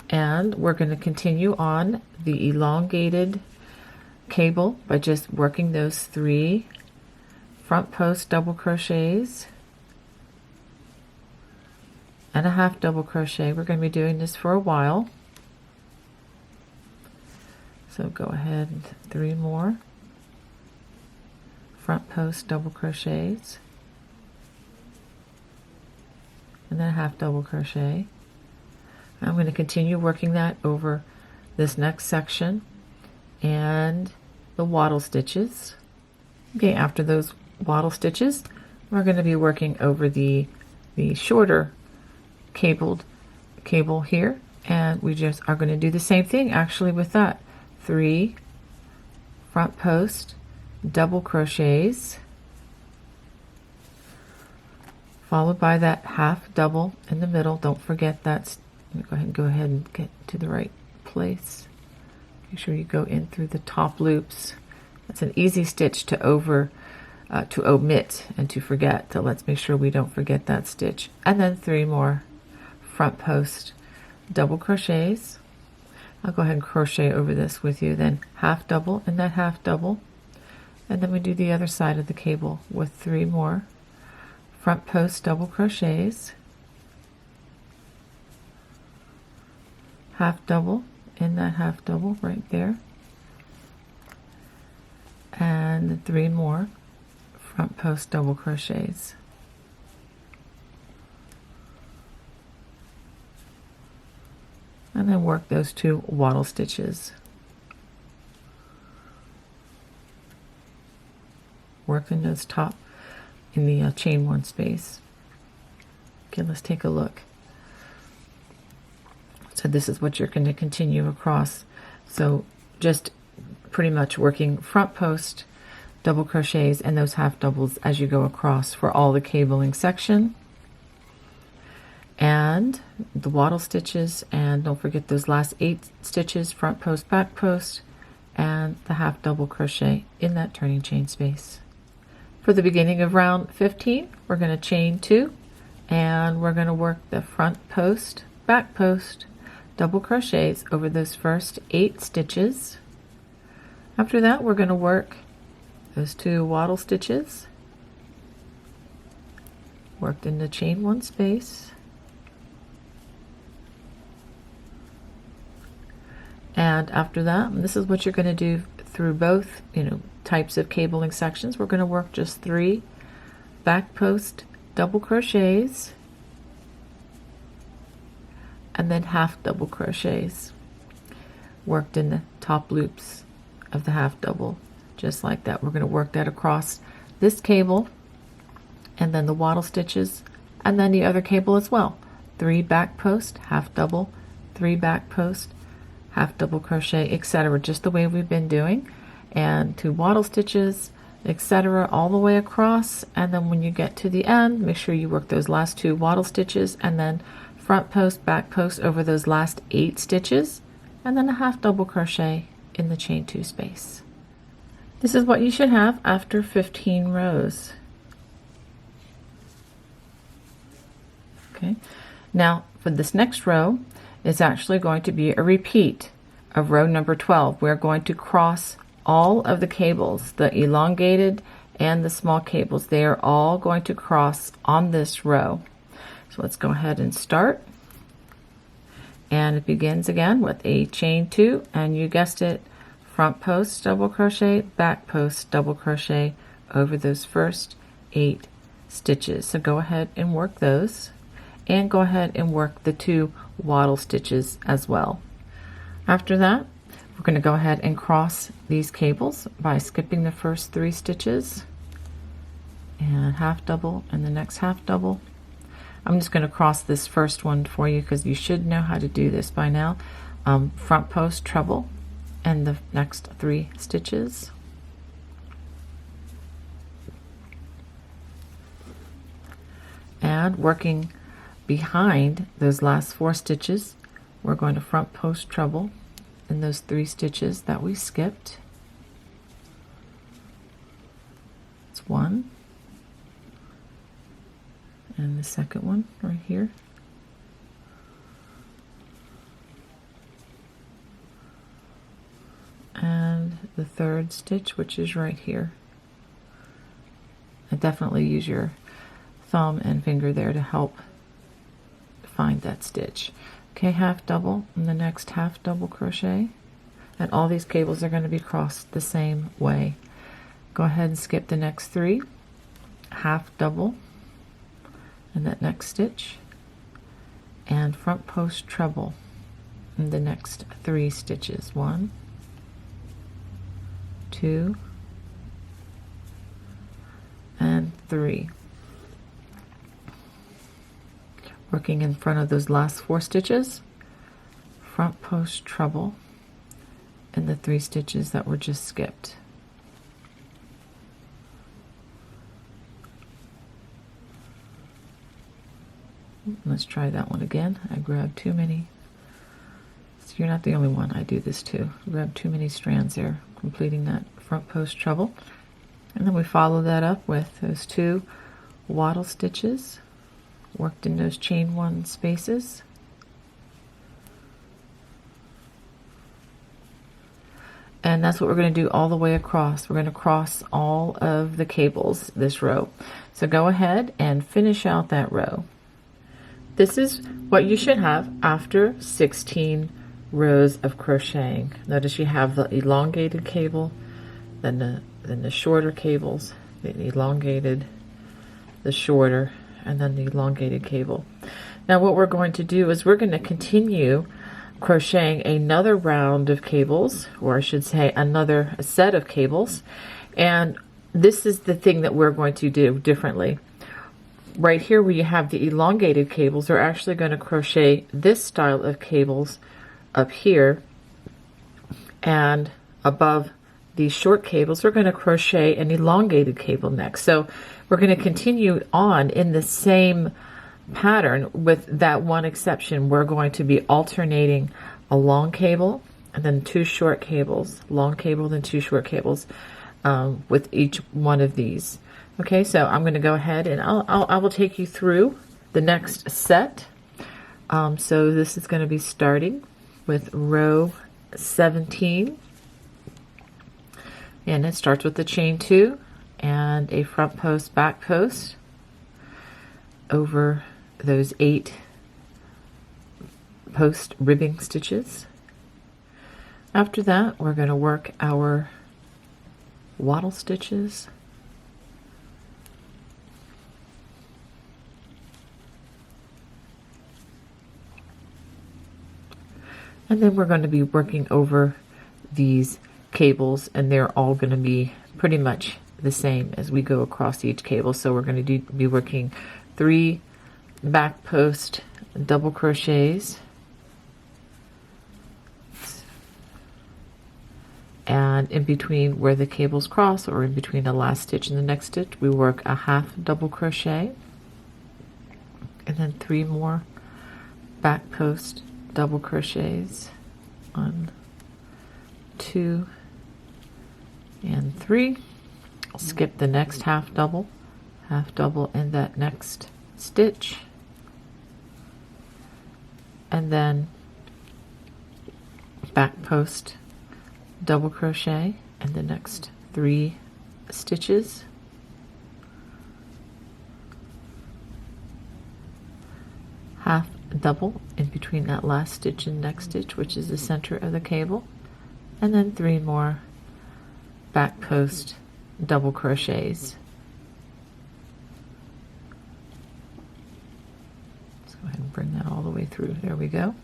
And we're going to continue on the elongated cable by just working those 3 front post double crochets and a half double crochet. We're going to be doing this for a while, so go ahead and 3 more front post double crochets and then a half double crochet. I'm going to continue working that over this next section and the wattle stitches. Okay, after those wattle stitches, we're going to be working over the shorter cable here, and we just are going to do the same thing actually with that. 3 front post double crochets followed by that half double in the middle. Don't forget that's, go ahead and get to the right place. Make sure you go in through the top loops. That's an easy stitch to omit and to forget, so let's make sure we don't forget that stitch. And then 3 more front post double crochets. I'll go ahead and crochet over this with you, then half double and that half double, and then we do the other side of the cable with 3 more front post double crochets, half double in that half double right there, and 3 more front post double crochets. and then work those 2 wattle stitches. Working those top in the chain 1 space. Okay, let's take a look. So this is what you're going to continue across. So just pretty much working front post, double crochets, and those half doubles as you go across for all the cabling section. And the wattle stitches, and don't forget those last 8 stitches, front post, back post, and the half double crochet in that turning chain space. For the beginning of round 15, we're going to chain 2, and we're going to work the front post, back post, double crochets over those first 8 stitches. After that, we're going to work those 2 wattle stitches, worked in the chain 1 space, and after that, and this is what you're going to do through both, types of cabling sections. We're going to work just 3 back post double crochets and then half double crochets worked in the top loops of the half double, just like that. We're going to work that across this cable and then the wattle stitches and then the other cable as well. 3 back post, half double, 3 back post, half double crochet, etc., just the way we've been doing, and 2 wattle stitches, etc., all the way across. And then when you get to the end, make sure you work those last 2 wattle stitches and then front post, back post over those last 8 stitches, and then a half double crochet in the chain 2 space. This is what you should have after 15 rows. Okay, now for this next row, it's actually going to be a repeat of row number 12. We're going to cross all of the cables, the elongated and the small cables. They are all going to cross on this row. So let's go ahead and start. And it begins again with a chain 2, and you guessed it, front post double crochet, back post double crochet over those first 8 stitches. So go ahead and work those, and go ahead and work the 2 wattle stitches as well. After that, we're going to go ahead and cross these cables by skipping the first 3 stitches and half double and the next half double. I'm just going to cross this first one for you because you should know how to do this by now. Front post treble and the next 3 stitches. And working behind those last 4 stitches, we're going to front post treble in those 3 stitches that we skipped. It's 1. And the second one right here. And the 3rd stitch, which is right here. And definitely use your thumb and finger there to help find that stitch. Okay, half double and the next half double crochet. And all these cables are going to be crossed the same way. Go ahead and skip the next 3, half double in that next stitch, and front post treble in the next 3 stitches. 1, 2, and 3. Working in front of those last 4 stitches, front post treble in the 3 stitches that were just skipped. Let's try that one again. I grabbed too many. So you're not the only one. I do this too. Grab too many strands there, completing that front post treble. And then we follow that up with those 2 wattle stitches worked in those chain 1 spaces. And that's what we're going to do all the way across. We're going to cross all of the cables this row. So go ahead and finish out that row. This is what you should have after 16 rows of crocheting. Notice you have the elongated cable, then the shorter cables, the elongated, the shorter, and then the elongated cable. Now what we're going to do is we're going to continue crocheting another round of cables, or I should say another set of cables. And this is the thing that we're going to do differently. Right here where you have the elongated cables, we're actually going to crochet this style of cables up here, and above these short cables we're going to crochet an elongated cable next. So we're going to continue on in the same pattern, with that one exception. We're going to be alternating a long cable and then two short cables, long cable then two short cables, with each one of these. Okay, so I'm going to go ahead and I will take you through the next set. So this is going to be starting with row 17, and it starts with the chain 2 and a front post back post over those 8 post ribbing stitches. After that, we're going to work our wattle stitches, and then we're going to be working over these cables, and they're all going to be pretty much the same as we go across each cable. So we're going to be working 3 back post double crochets, and in between where the cables cross, or in between the last stitch and the next stitch, we work a half double crochet, and then 3 more back post double crochets, 1, 2, and 3. Skip the next half double in that next stitch, and then back post double crochet in the next 3 stitches, half double in between that last stitch and next stitch, which is the center of the cable, and then 3 more back post double crochets. Let's go ahead and bring that all the way through. There we go.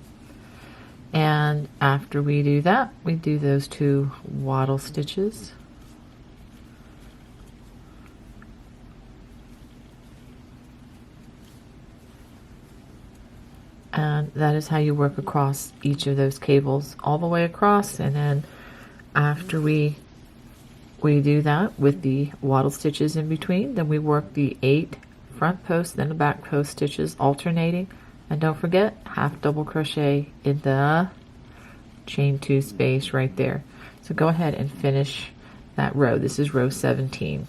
And after we do that, we do those 2 wattle stitches. And that is how you work across each of those cables all the way across. And then after we do that with the wattle stitches in between, then we work the 8 front post then the back post stitches alternating, and don't forget half double crochet in the chain 2 space right there. So go ahead and finish that row. This is row 17.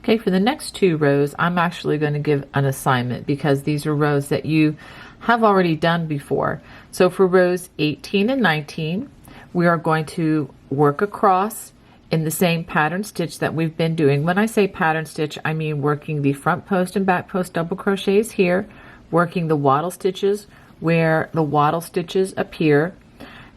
Okay, for the next 2 rows I'm actually going to give an assignment, because these are rows that you have already done before. So for rows 18 and 19, we are going to work across in the same pattern stitch that we've been doing. When I say pattern stitch, I mean working the front post and back post double crochets here, working the wattle stitches where the wattle stitches appear,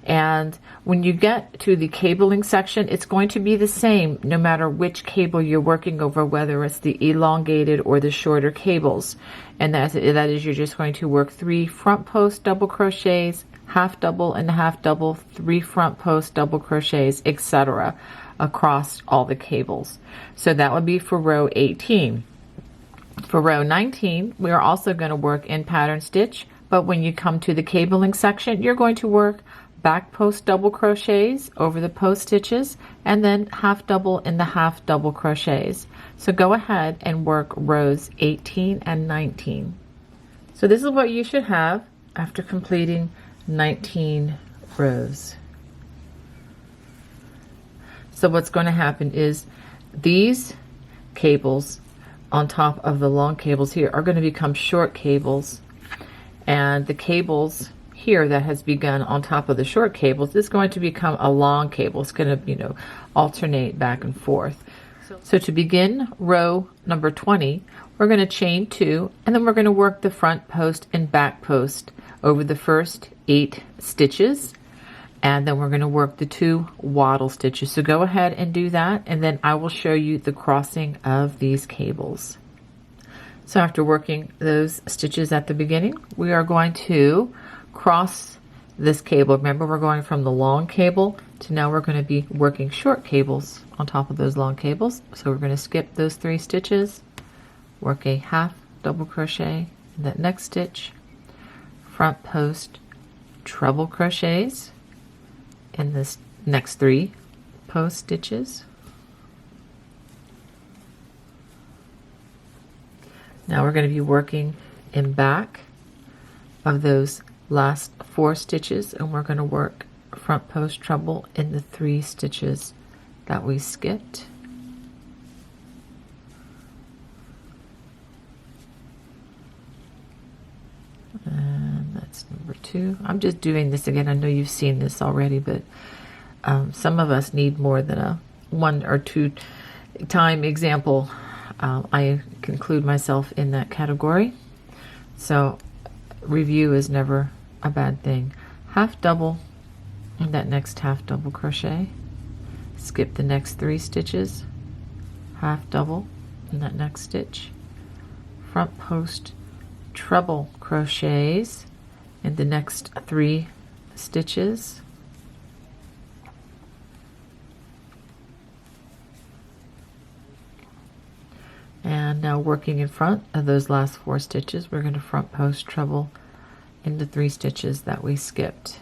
and when you get to the cabling section, it's going to be the same no matter which cable you're working over, whether it's the elongated or the shorter cables. And that is you're just going to work 3 front post double crochets, half double and half double, 3 front post double crochets, etc. across all the cables. So that would be for row 18. For row 19, we are also going to work in pattern stitch, but when you come to the cabling section, you're going to work back post double crochets over the post stitches, and then half double in the half double crochets. So go ahead and work rows 18 and 19. So this is what you should have after completing 19 rows. So what's going to happen is these cables on top of the long cables here are going to become short cables, and the cables here that has begun on top of the short cables is going to become a long cable. It's going to, alternate back and forth. So to begin row number 20, we're going to chain 2, and then we're going to work the front post and back post over the first 8 stitches, and then we're going to work the 2 wattle stitches. So go ahead and do that, and then I will show you the crossing of these cables. So after working those stitches at the beginning, we are going to cross this cable. Remember, we're going from the long cable to now we're going to be working short cables on top of those long cables. So we're going to skip those 3 stitches, work a half double crochet in that next stitch, front post treble crochets in this next 3 post stitches. Now we're going to be working in back of those last 4 stitches, and we're going to work front post treble in the 3 stitches that we skipped. And that's number 2. I'm just doing this again. I know you've seen this already, but some of us need more than a 1 or 2 time example. I include myself in that category. So review is never a bad thing. Half double in that next half double crochet, skip the next 3 stitches, half double in that next stitch, front post treble crochets in the next 3 stitches, and now working in front of those last 4 stitches, we're going to front post treble in the 3 stitches that we skipped.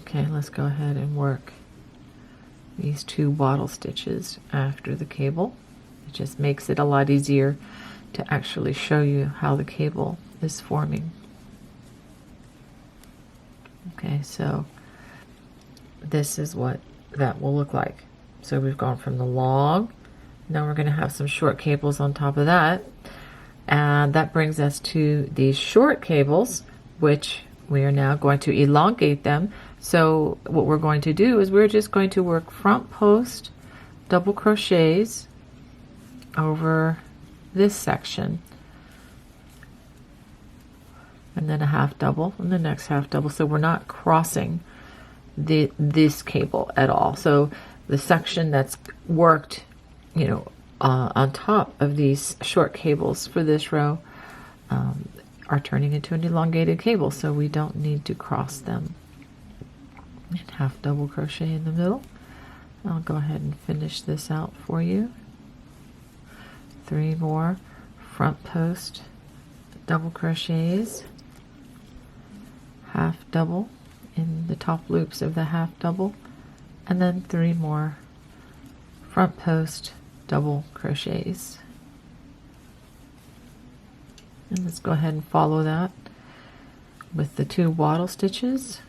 Okay, let's go ahead and work these 2 wattle stitches after the cable. It just makes it a lot easier to actually show you how the cable is forming. Okay, so this is what that will look like. So we've gone from the long, now we're going to have some short cables on top of that, and that brings us to these short cables, which we are now going to elongate them. So what we're going to do is we're just going to work front post double crochets over this section, and then a half double and the next half double. So we're not crossing this cable at all. So the section that's worked, you know, on top of these short cables for this row are turning into an elongated cable, so we don't need to cross them. And half double crochet in the middle. I'll go ahead and finish this out for you. 3 more front post double crochets, half double in the top loops of the half double, and then 3 more front post double crochets. And let's go ahead and follow that with the 2 wattle stitches,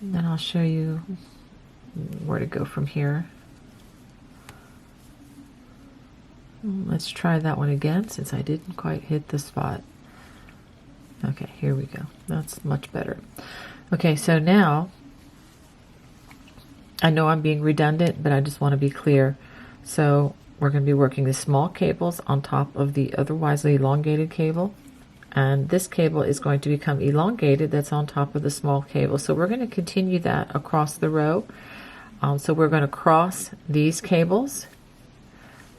and then I'll show you where to go from here. Let's try that one again since I didn't quite hit the spot. Okay, here we go. That's much better. Okay, so now I know I'm being redundant, but I just want to be clear. So we're going to be working the small cables on top of the otherwise elongated cable, and this cable is going to become elongated that's on top of the small cable. So we're going to continue that across the row. So we're going to cross these cables,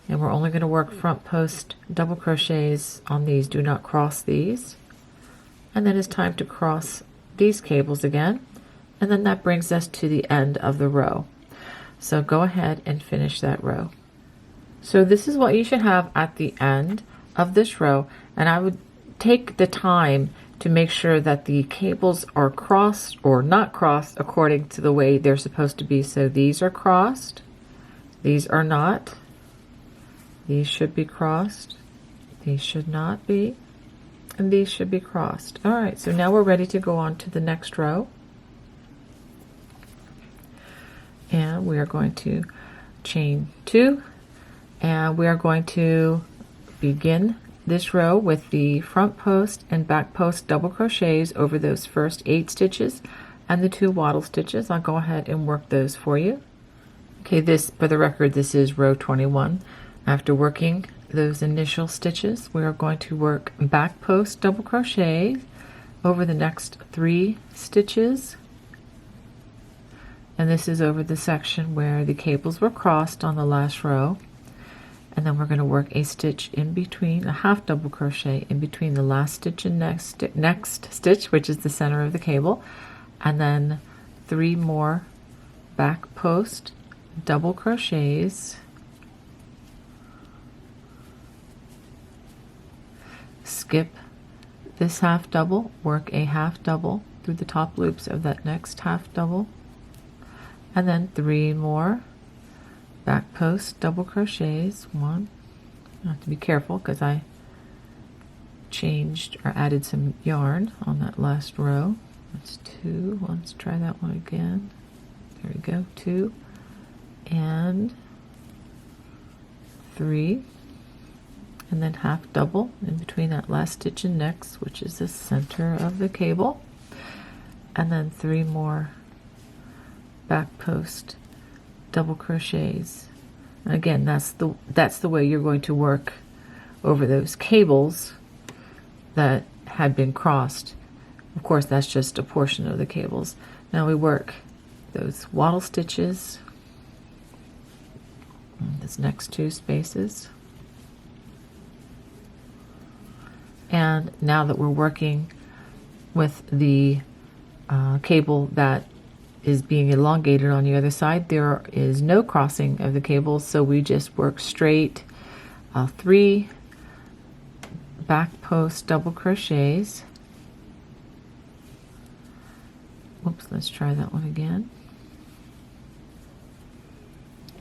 and we're only going to work front post double crochets on these. Do not cross these. And then it's time to cross these cables again, and then that brings us to the end of the row. So go ahead and finish that row. So this is what you should have at the end of this row, and I would take the time to make sure that the cables are crossed or not crossed according to the way they're supposed to be. So these are crossed, these are not, these should be crossed, these should not be, and these should be crossed. All right, so now we're ready to go on to the next row, and we are going to chain 2, and we are going to begin this row with the front post and back post double crochets over those first 8 stitches and the 2 wattle stitches. I'll go ahead and work those for you. Okay, this, for the record, this is row 21. After working those initial stitches, we are going to work back post double crochet over the next 3 stitches, And this is over the section where the cables were crossed on the last row. And then we're going to work a stitch in between, a half double crochet in between the last stitch and next stitch, which is the center of the cable, and then 3 more back post double crochets, skip this half double, work a half double through the top loops of that next half double, and then 3 more back post double crochets. 1, I have to be careful because I changed or added some yarn on that last row. That's 2. Let's try that one again. There we go. 2 and 3, and then half double in between that last stitch and next, which is the center of the cable, and then 3 more back post double crochets. And again, that's the way you're going to work over those cables that had been crossed. Of course, that's just a portion of the cables. Now we work those wattle stitches in this next 2 spaces. And now that we're working with the cable that is being elongated on the other side, there is no crossing of the cables, so we just work straight 3 back post double crochets. Oops, let's try that one again.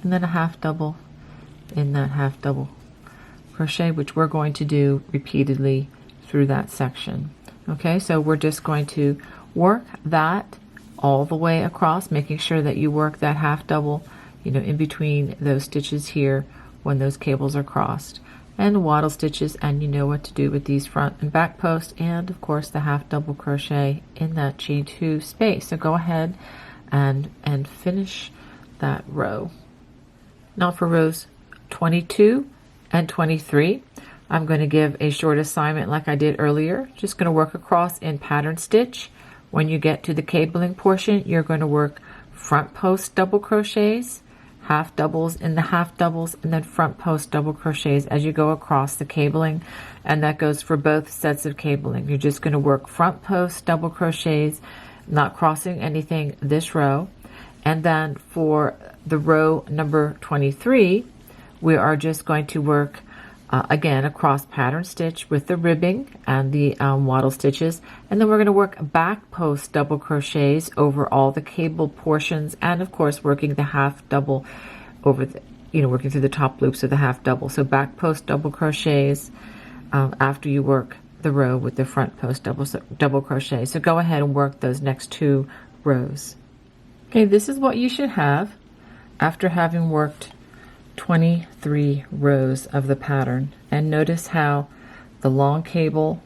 And then a half double in that half double crochet, which we're going to do repeatedly through that section. Okay, so we're just going to work that all the way across, making sure that you work that half double, you know, in between those stitches here when those cables are crossed, and wattle stitches, and you know what to do with these front and back posts, and of course the half double crochet in that chain 2 space. So go ahead and finish that row. Now for rows 22 and 23, I'm going to give a short assignment like I did earlier. Just going to work across in pattern stitch. When you get to the cabling portion, you're going to work front post double crochets, half doubles in the half doubles, and then front post double crochets as you go across the cabling. And that goes for both sets of cabling. You're just going to work front post double crochets, not crossing anything this row. And then for the row number 23, we are just going to work again across pattern stitch with the ribbing and the wattle stitches, and then we're going to work back post double crochets over all the cable portions, and of course working the half double over the, you know, working through the top loops of the half double. So back post double crochets after you work the row with the front post double crochet. So go ahead and work those next 2 rows. Okay, this is what you should have after having worked 23 rows of the pattern. And notice how the long cable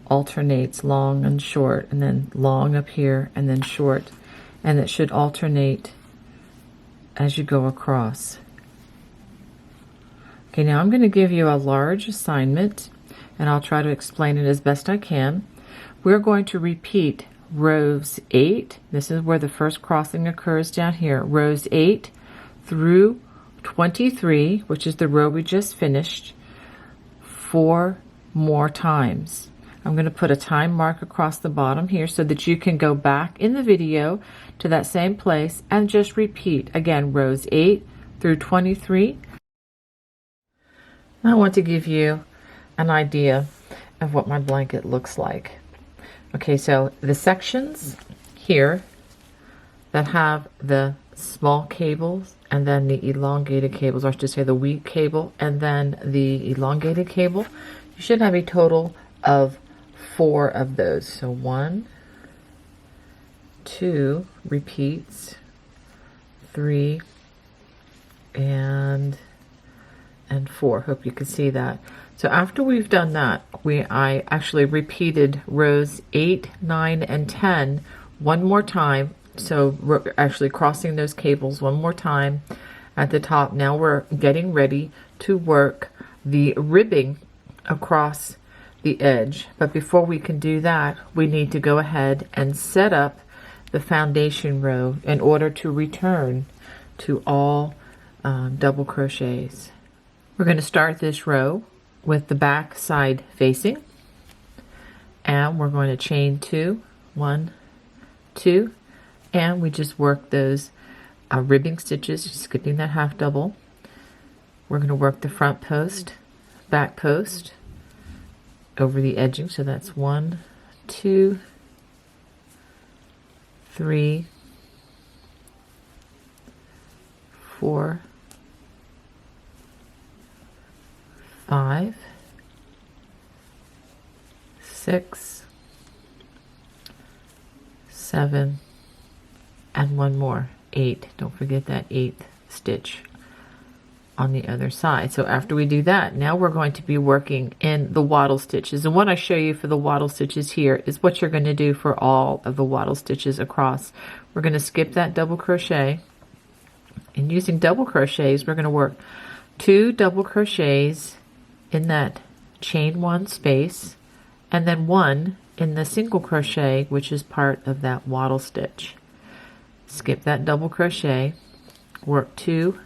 alternates long and short, and then long up here and then short, and it should alternate as you go across. Okay, now I'm going to give you a large assignment, and I'll try to explain it as best I can. We're going to repeat rows 8, this is where the first crossing occurs down here, rows 8 through 23, which is the row we just finished, 4 more times. I'm going to put a time mark across the bottom here so that you can go back in the video to that same place and just repeat again rows 8 through 23. I want to give you an idea of what my blanket looks like. Okay, so the sections here that have the small cables and then the elongated cables, or I should say the weak cable and then the elongated cable, you should have a total of 4 of those. So 1, 2 repeats, 3, and 4. Hope you can see that. So after we've done that, I actually repeated rows 8, 9, and 10 one more time. So we're actually crossing those cables one more time at the top. Now we're getting ready to work the ribbing across the edge. But before we can do that, we need to go ahead and set up the foundation row in order to return to all double crochets. We're going to start this row with the back side facing, and we're going to chain 2, 1, 2, and we just work those ribbing stitches, skipping that half double. We're going to work the front post, back post over the edging, so that's 1, 2, 3, 4, 5, 6, 7, and one more, 8. Don't forget that 8th stitch on the other side. So after we do that, now we're going to be working in the wattle stitches. And what I show you for the wattle stitches here is what you're going to do for all of the wattle stitches across. We're going to skip that double crochet, and using double crochets, we're going to work 2 double crochets in that chain 1 space, and then 1 in the single crochet, which is part of that wattle stitch. Skip that double crochet, work 2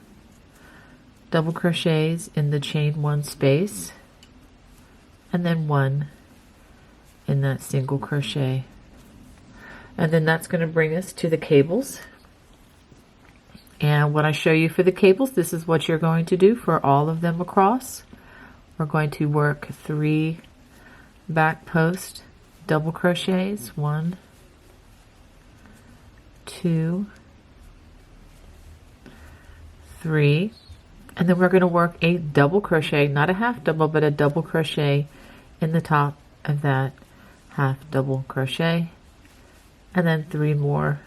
double crochets in the chain 1 space, and then 1 in that single crochet. And then that's going to bring us to the cables. And what I show you for the cables, this is what you're going to do for all of them across. We're going to work 3 back post double crochets, 1, 2, 3, and then we're going to work a double crochet, not a half double, but a double crochet in the top of that half double crochet, and then 3 more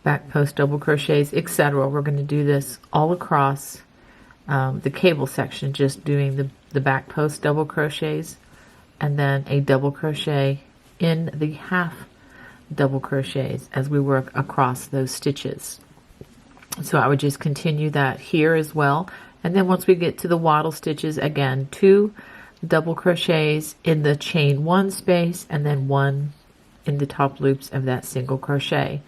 back post double crochets, etc. We're going to do this all across the cable section, just doing the back post double crochets and then a double crochet in the half double crochets as we work across those stitches. So I would just continue that here as well. And then once we get to the wattle stitches, again, 2 double crochets in the chain 1 space and then 1 in the top loops of that single crochet.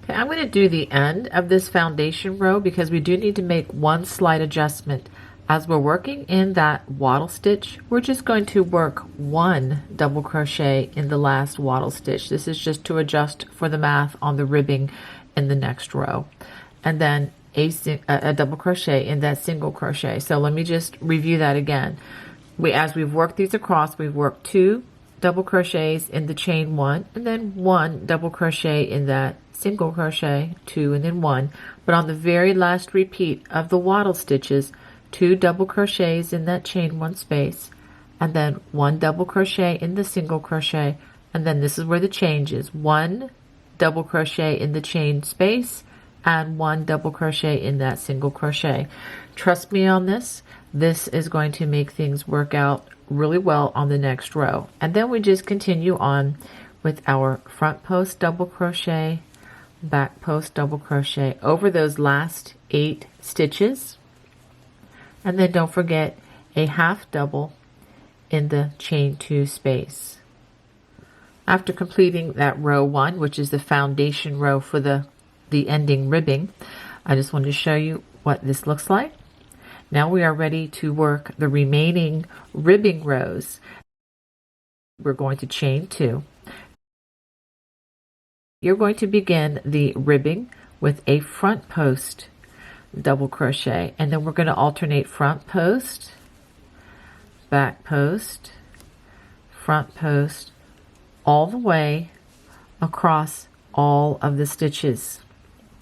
Okay, I'm going to do the end of this foundation row because we do need to make one slight adjustment. As we're working in that wattle stitch, we're just going to work 1 double crochet in the last wattle stitch. This is just to adjust for the math on the ribbing in the next row. And then a double crochet in that single crochet. So let me just review that again. As we've worked these across, we've worked 2 double crochets in the chain 1, and then 1 double crochet in that single crochet, 2, and then 1. But on the very last repeat of the wattle stitches, 2 double crochets in that chain 1 space, and then 1 double crochet in the single crochet, and then this is where the change is, 1 double crochet in the chain space, and 1 double crochet in that single crochet. Trust me on this. This is going to make things work out really well on the next row. And then we just continue on with our front post double crochet, back post double crochet over those last 8 stitches. And then don't forget a half double in the chain 2 space. After completing that row 1, which is the foundation row for the ending ribbing, I just wanted to show you what this looks like. Now we are ready to work the remaining ribbing rows. We're going to chain 2. You're going to begin the ribbing with a front post double crochet, and then we're going to alternate front post, back post, front post, all the way across all of the stitches.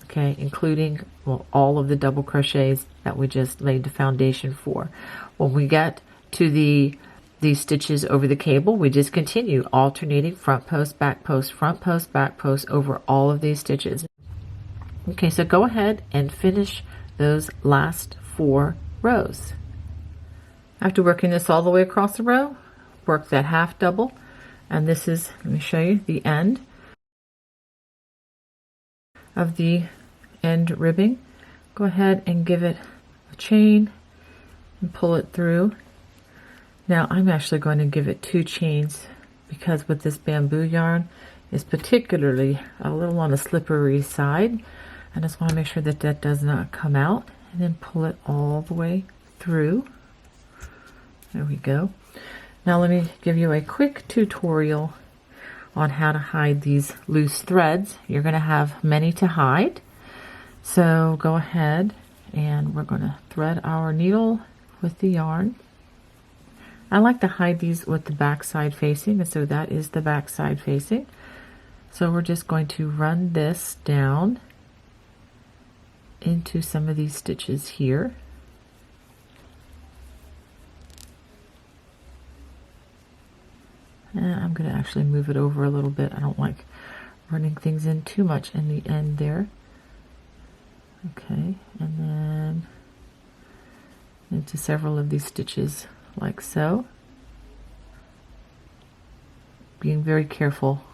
Okay, including all of the double crochets that we just laid the foundation for. When we get to these stitches over the cable, we just continue alternating front post, back post, front post, back post over all of these stitches. Okay, so go ahead and finish those last 4 rows. After working this all the way across the row, work that half double, and this is, let me show you, the end of the end ribbing. Go ahead and give it a chain and pull it through. Now I'm actually going to give it 2 chains because with this bamboo yarn is particularly a little on the slippery side. I just want to make sure that that does not come out, and then pull it all the way through. There we go. Now let me give you a quick tutorial on how to hide these loose threads. You're going to have many to hide. So go ahead and we're going to thread our needle with the yarn. I like to hide these with the back side facing, and so that is the back side facing. So we're just going to run this down into some of these stitches here. And I'm going to actually move it over a little bit. I don't like running things in too much in the end there. Okay, and then into several of these stitches like so. Being very careful.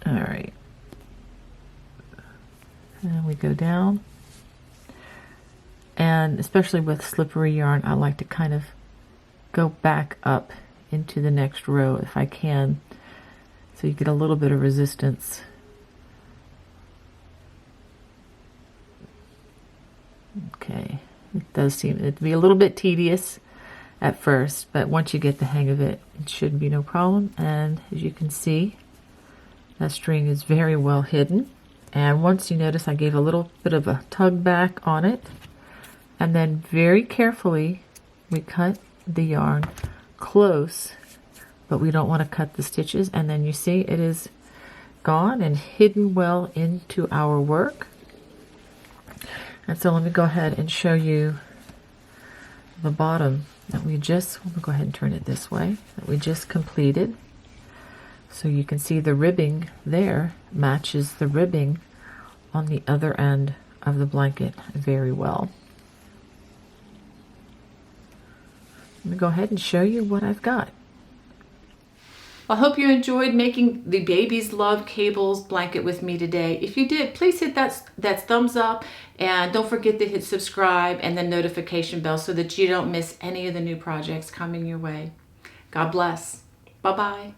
All right. And we go down. And especially with slippery yarn, I like to kind of go back up into the next row if I can, so you get a little bit of resistance. Okay, it does seem to be a little bit tedious at first, but once you get the hang of it, it should be no problem. And as you can see, that string is very well hidden. And once you notice, I gave a little bit of a tug back on it. And then very carefully, we cut the yarn close, but we don't want to cut the stitches. And then you see it is gone and hidden well into our work. And so let me go ahead and show you the bottom that we just, let me go ahead and turn it this way, that we just completed. So you can see the ribbing there matches the ribbing on the other end of the blanket very well. Let me go ahead and show you what I've got. I hope you enjoyed making the Babies Love Cables blanket with me today. If you did, please hit that thumbs up, and don't forget to hit subscribe and the notification bell so that you don't miss any of the new projects coming your way. God bless. Bye-bye.